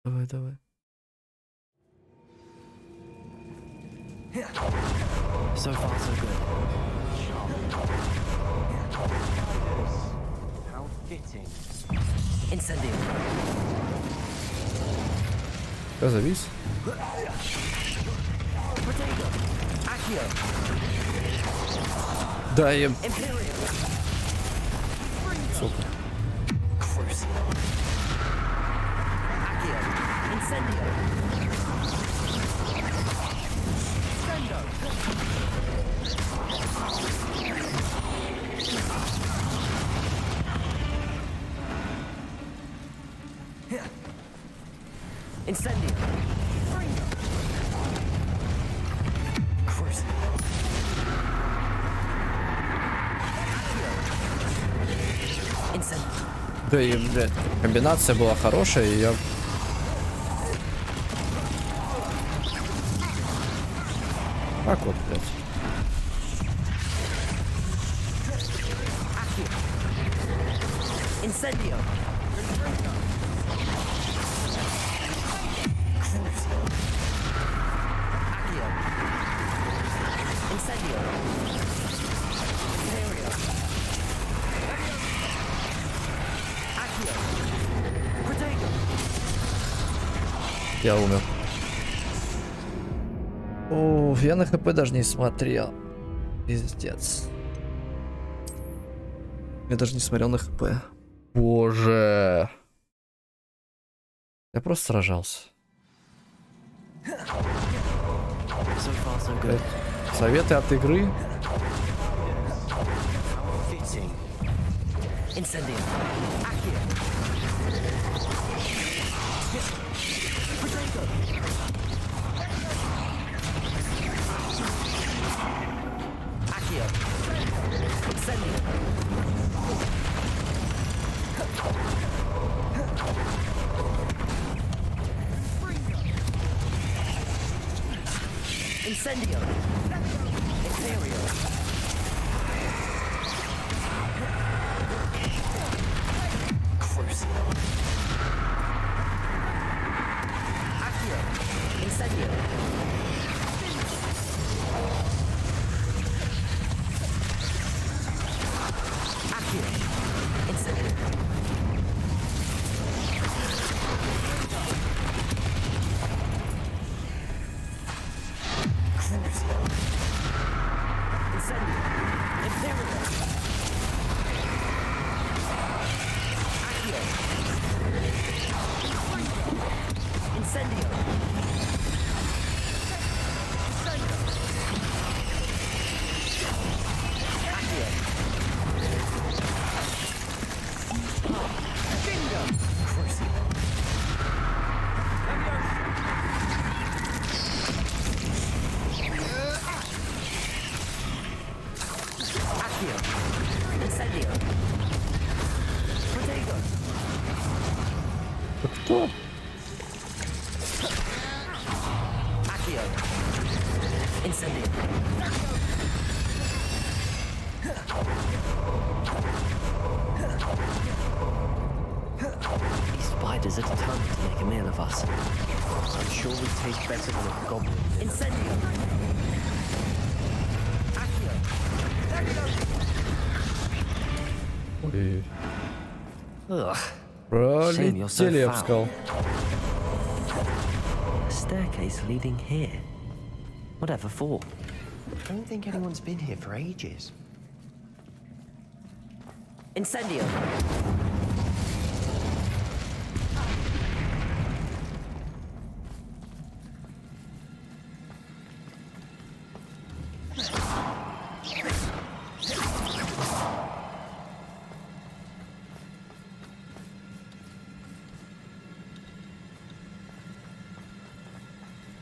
Давай. So far, so good. How fitting. Incendio. Я завис. Да, я... Сука. Incendio. Да и, блядь, комбинация была хорошая, и я... Так вот, блядь. Incendio. Accio. Incendio. Imperio. Accio. Protego. Я умер. О, я на ХП даже не смотрел. Пиздец. Я даже не смотрел на ХП. Боже. Я просто сражался. Советы от игры. Incendio. Imperio. Crucio. Accio. Incendio. Accio. Incendio. Кто? These spiders are determined to make a meal of us. I'm sure we taste better than a goblin. Incendio! Ой. Ugh. Пролетели, я бы сказал. A staircase leading here. Whatever for? I don't think anyone's been here for ages. Incendio!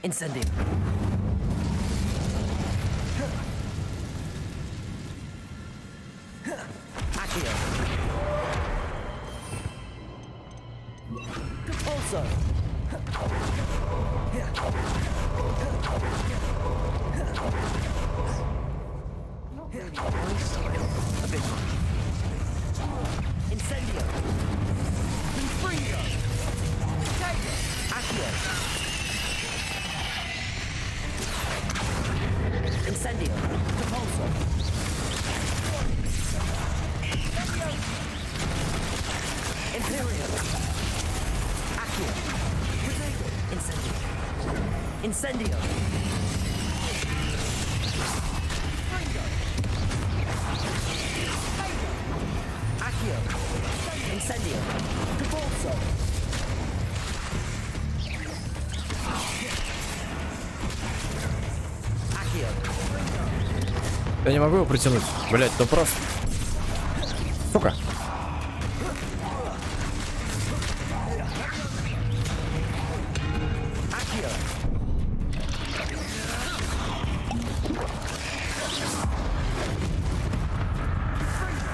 Incendio! Accio! Also! A bit much. Incendio! Confringo! Accio! Incendio! Propulsor! Imperial! Accio! Incendio! Incendio! Accio! Incendio! Propulsor! Accio! Я не могу его притянуть. Блять, ну просто. Сука.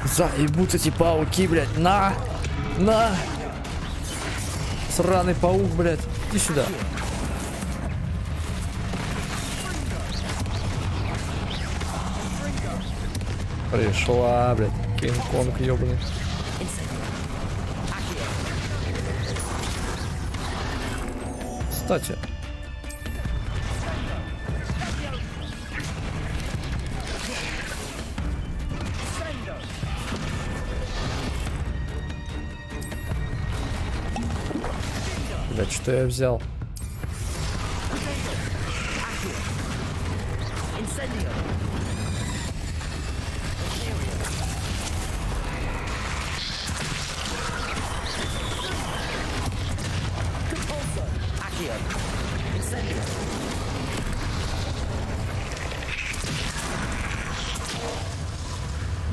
Заебут эти пауки, блядь. На! На! Сраный паук, блядь. Иди сюда. Пришла, блядь. Кинг-Конг ёбаный. Кстати. Блядь, что я взял?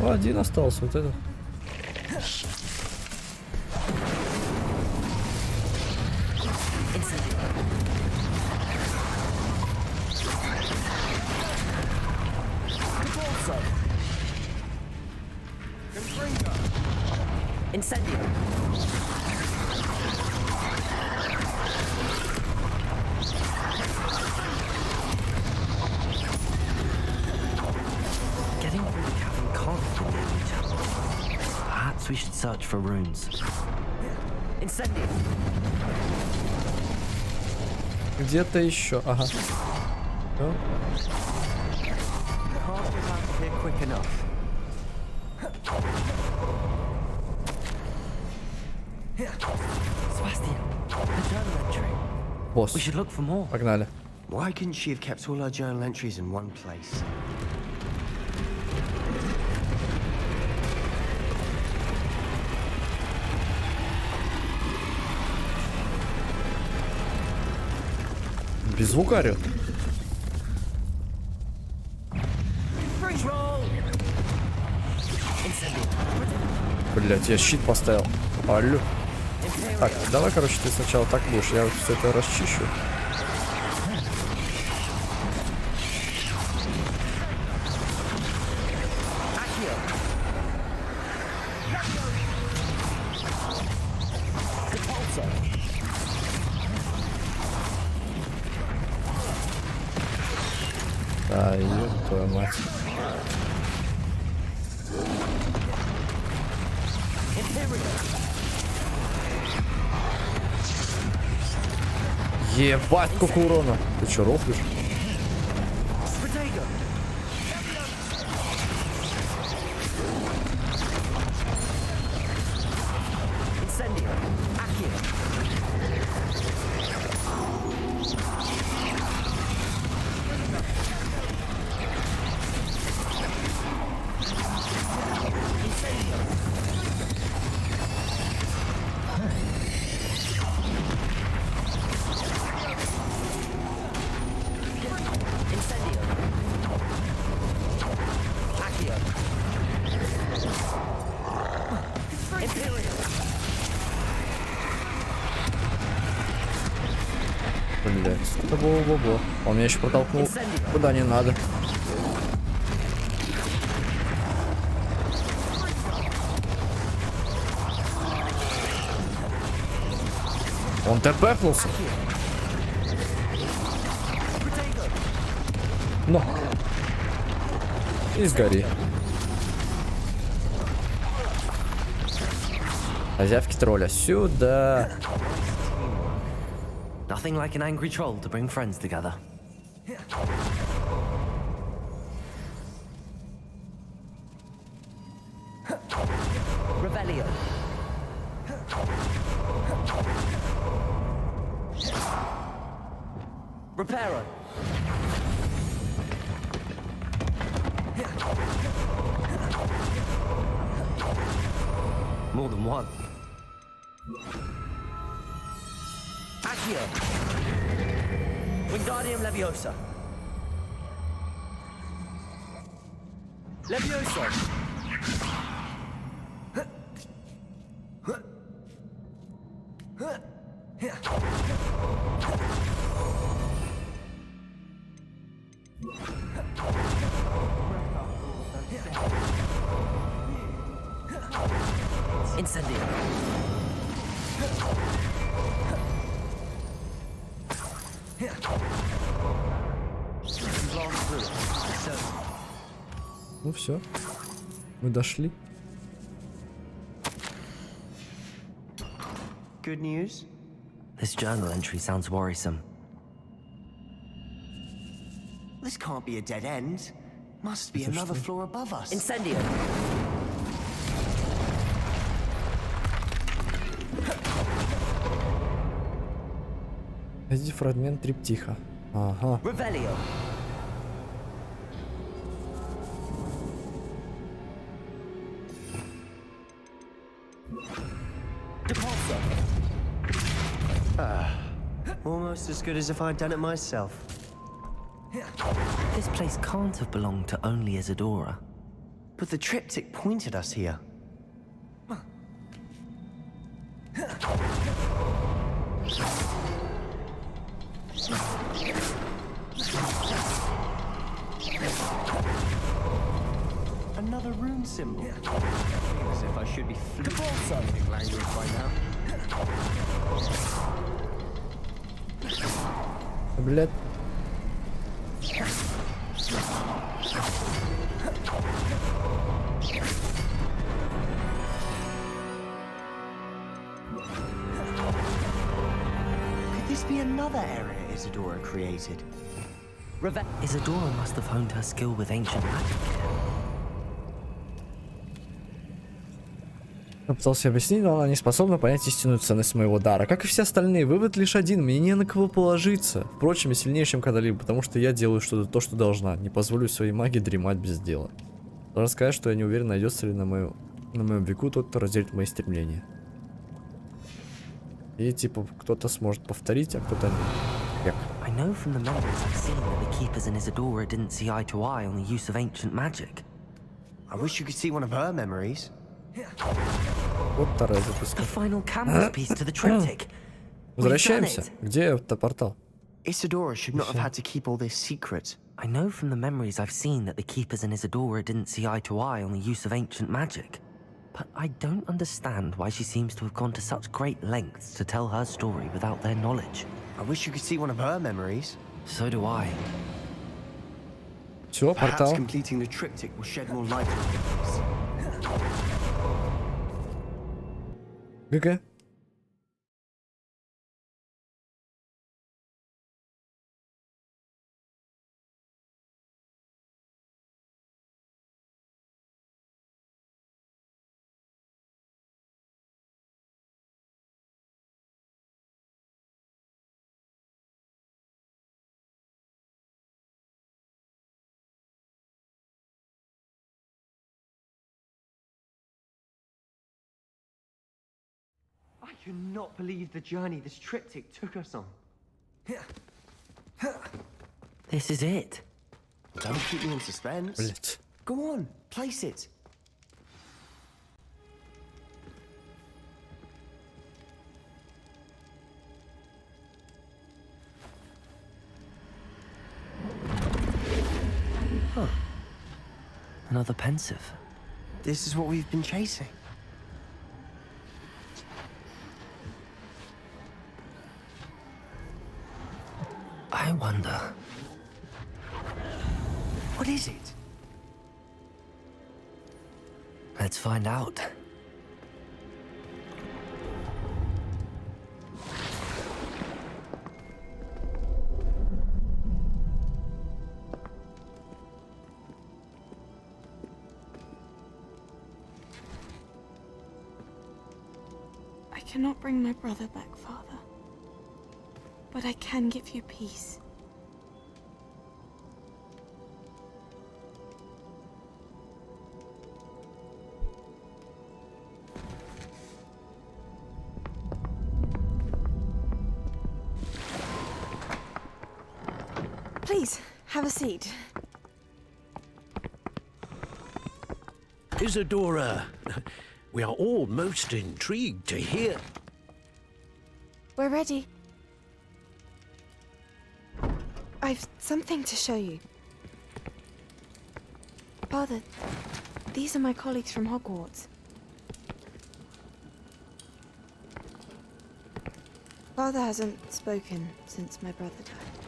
О, один остался, вот этот. Getting through the cavern can't be damage. Perhaps we should search for runes. Incendio. Где-то еще, ага. Ну. Босс. Погнали. Why couldn't she have kept all her journal entries in one place? Без звука орёт. Блять, я щит поставил. Алло. Так, давай, короче, ты сначала так будешь. Я вот все это расчищу. Да, ёб твою мать. Ебать, сколько урона. Ты чё, рофлишь? Блять, это было. Он меня еще протолкнул куда не надо. Он тэпэхнулся. Но. И сгори. Хозяйки тролля. Сюда. Nothing like an angry troll to bring friends together. Rebellion. Reparo. More than one. Accio. Wingardium Leviosa. Leviosa. Incendio. Ну все, мы дошли. Good news? This journal entry sounds worrisome. This can't be a dead end. Must be another floor above us. Incendio! Найди фрагмент триптиха. Ага. Revelio. Almost as good as if I'd done it myself. This place can't have belonged to only Isadora. But the triptych pointed us here. Another rune symbol. As if I should be fluent language by now. Блядь. Could this be another area Isadora created? Isadora must have honed her skill with ancient magic. Я пытался объяснить, но она не способна понять истинную ценность моего дара. Как и все остальные, вывод лишь один. Мне не на кого положиться. Впрочем, я сильнее, чем когда-либо, потому что я делаю то, что должна. Не позволю своей магии дремать без дела. Должна сказать, что я не уверен, найдется ли на моем веку тот, кто разделит мои стремления. И типа кто-то сможет повторить, а кто-то нет. I know from the memories I've seen that the keepers in Isadora didn't see eye to eye on the use of ancient magic. I wish you could see one of her memories. Вот вторая записка. The final canvas piece to the triptych. Возвращаемся. Где это портал? Isadora should not have had to keep all this secret. I know from the memories I've seen that the keepers in Isadora didn't see eye to eye on the use of ancient magic. But I don't understand why she seems to have gone to such great lengths to tell her story without their knowledge. I wish you could see one of her memories. So do I. Все, портал. Perhaps completing the triptych will shed more light on this. ГГ. I cannot believe the journey this triptych took us on. This is it. Don't keep me in suspense. Блять. Go on, place it. Huh. Another pensive. This is what we've been chasing. I wonder. What is it? Let's find out. I cannot bring my brother back, Father. But I can give you peace. Please, have a seat. Isadora, we are all most intrigued to hear. We're ready. I've something to show you. Father, these are my colleagues from Hogwarts. Father hasn't spoken since my brother died.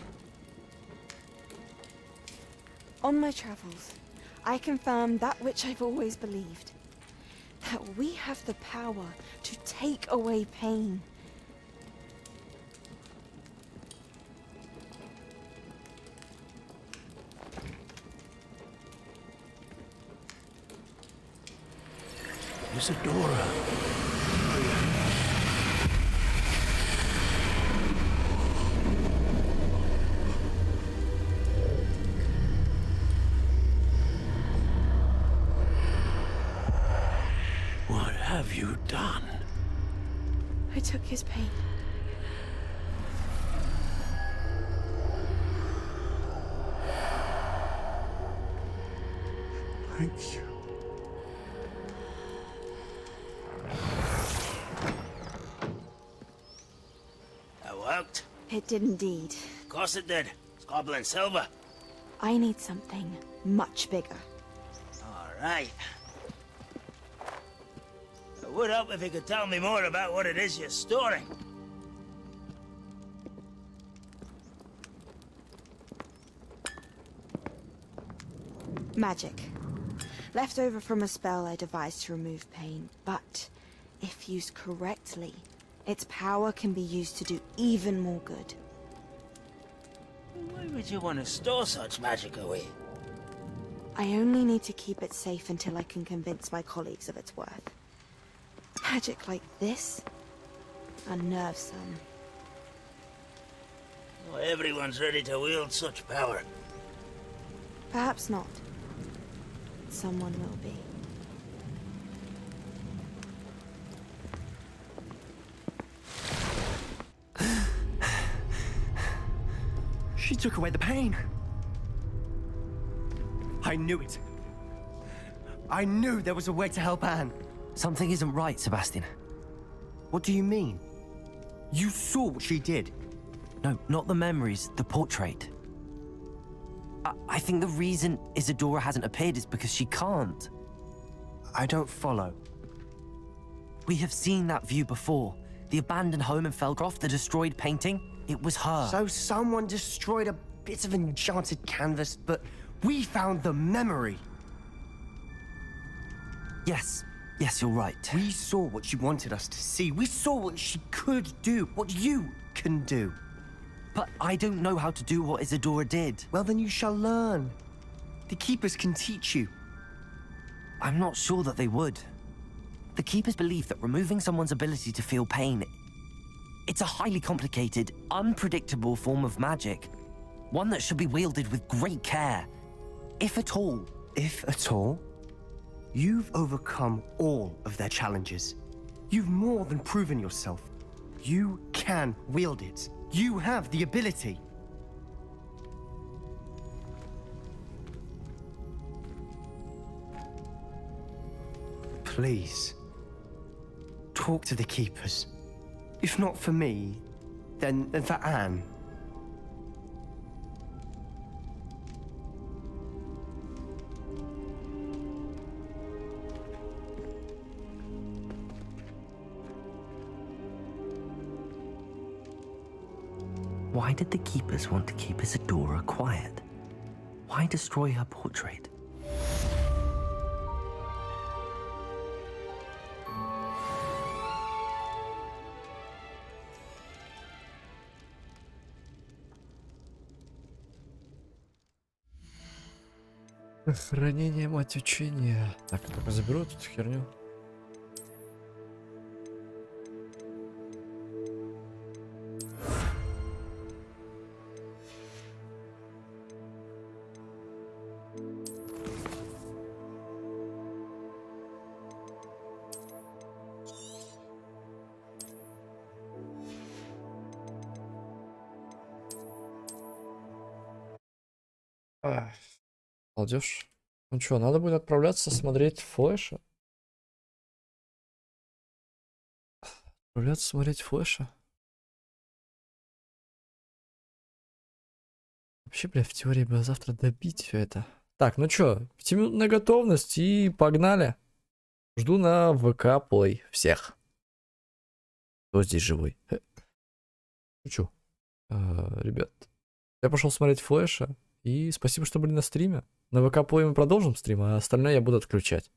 On my travels, I confirmed that which I've always believed. That we have the power to take away pain. Isadora. What have you done? I took his pain. Thank you. That worked. It did indeed. Of course it did. It's goblin silver. I need something much bigger. All right. It would help if you could tell me more about what it is you're storing. Magic. Left over from a spell I devised to remove pain, but if used correctly, its power can be used to do even more good. Why would you want to store such magic away? I only need to keep it safe until I can convince my colleagues of its worth. Magic like this unnerves some. Not everyone's ready to wield such power. Perhaps not. Someone will be. She took away the pain. I knew it. I knew there was a way to help Anne. Something isn't right, Sebastian. What do you mean? You saw what she did. No, not the memories, the portrait. I think the reason Isadora hasn't appeared is because she can't. I don't follow. We have seen that view before. The abandoned home in Felcroft, the destroyed painting, it was her. So someone destroyed a bit of enchanted canvas, but we found the memory. Yes, you're right. We saw what she wanted us to see. We saw what she could do, what you can do. But I don't know how to do what Isadora did. Well, then you shall learn. The Keepers can teach you. I'm not sure that they would. The Keepers believe that removing someone's ability to feel pain, it's a highly complicated, unpredictable form of magic. One that should be wielded with great care. If at all. If at all? You've overcome all of their challenges. You've more than proven yourself. You can wield it. You have the ability. Please, talk to the Keepers. If not for me, then for Anne. Why did the Keepers want to keep Isadora quiet? Why destroy her portrait? Хранение, мать учения. Так, я только заберу эту херню. Молодежь. Ну что, надо будет отправляться смотреть флеша? Отправляться смотреть флеша? Вообще, бля, в теории бы завтра добить все это. Так, ну что, 5-минутная готовность и погнали. Жду на ВК Play всех. Кто здесь живой? Шучу. Ребят, я пошел смотреть Флэша. И спасибо, что были на стриме. На ВК Плей мы продолжим стрим, а остальное я буду отключать.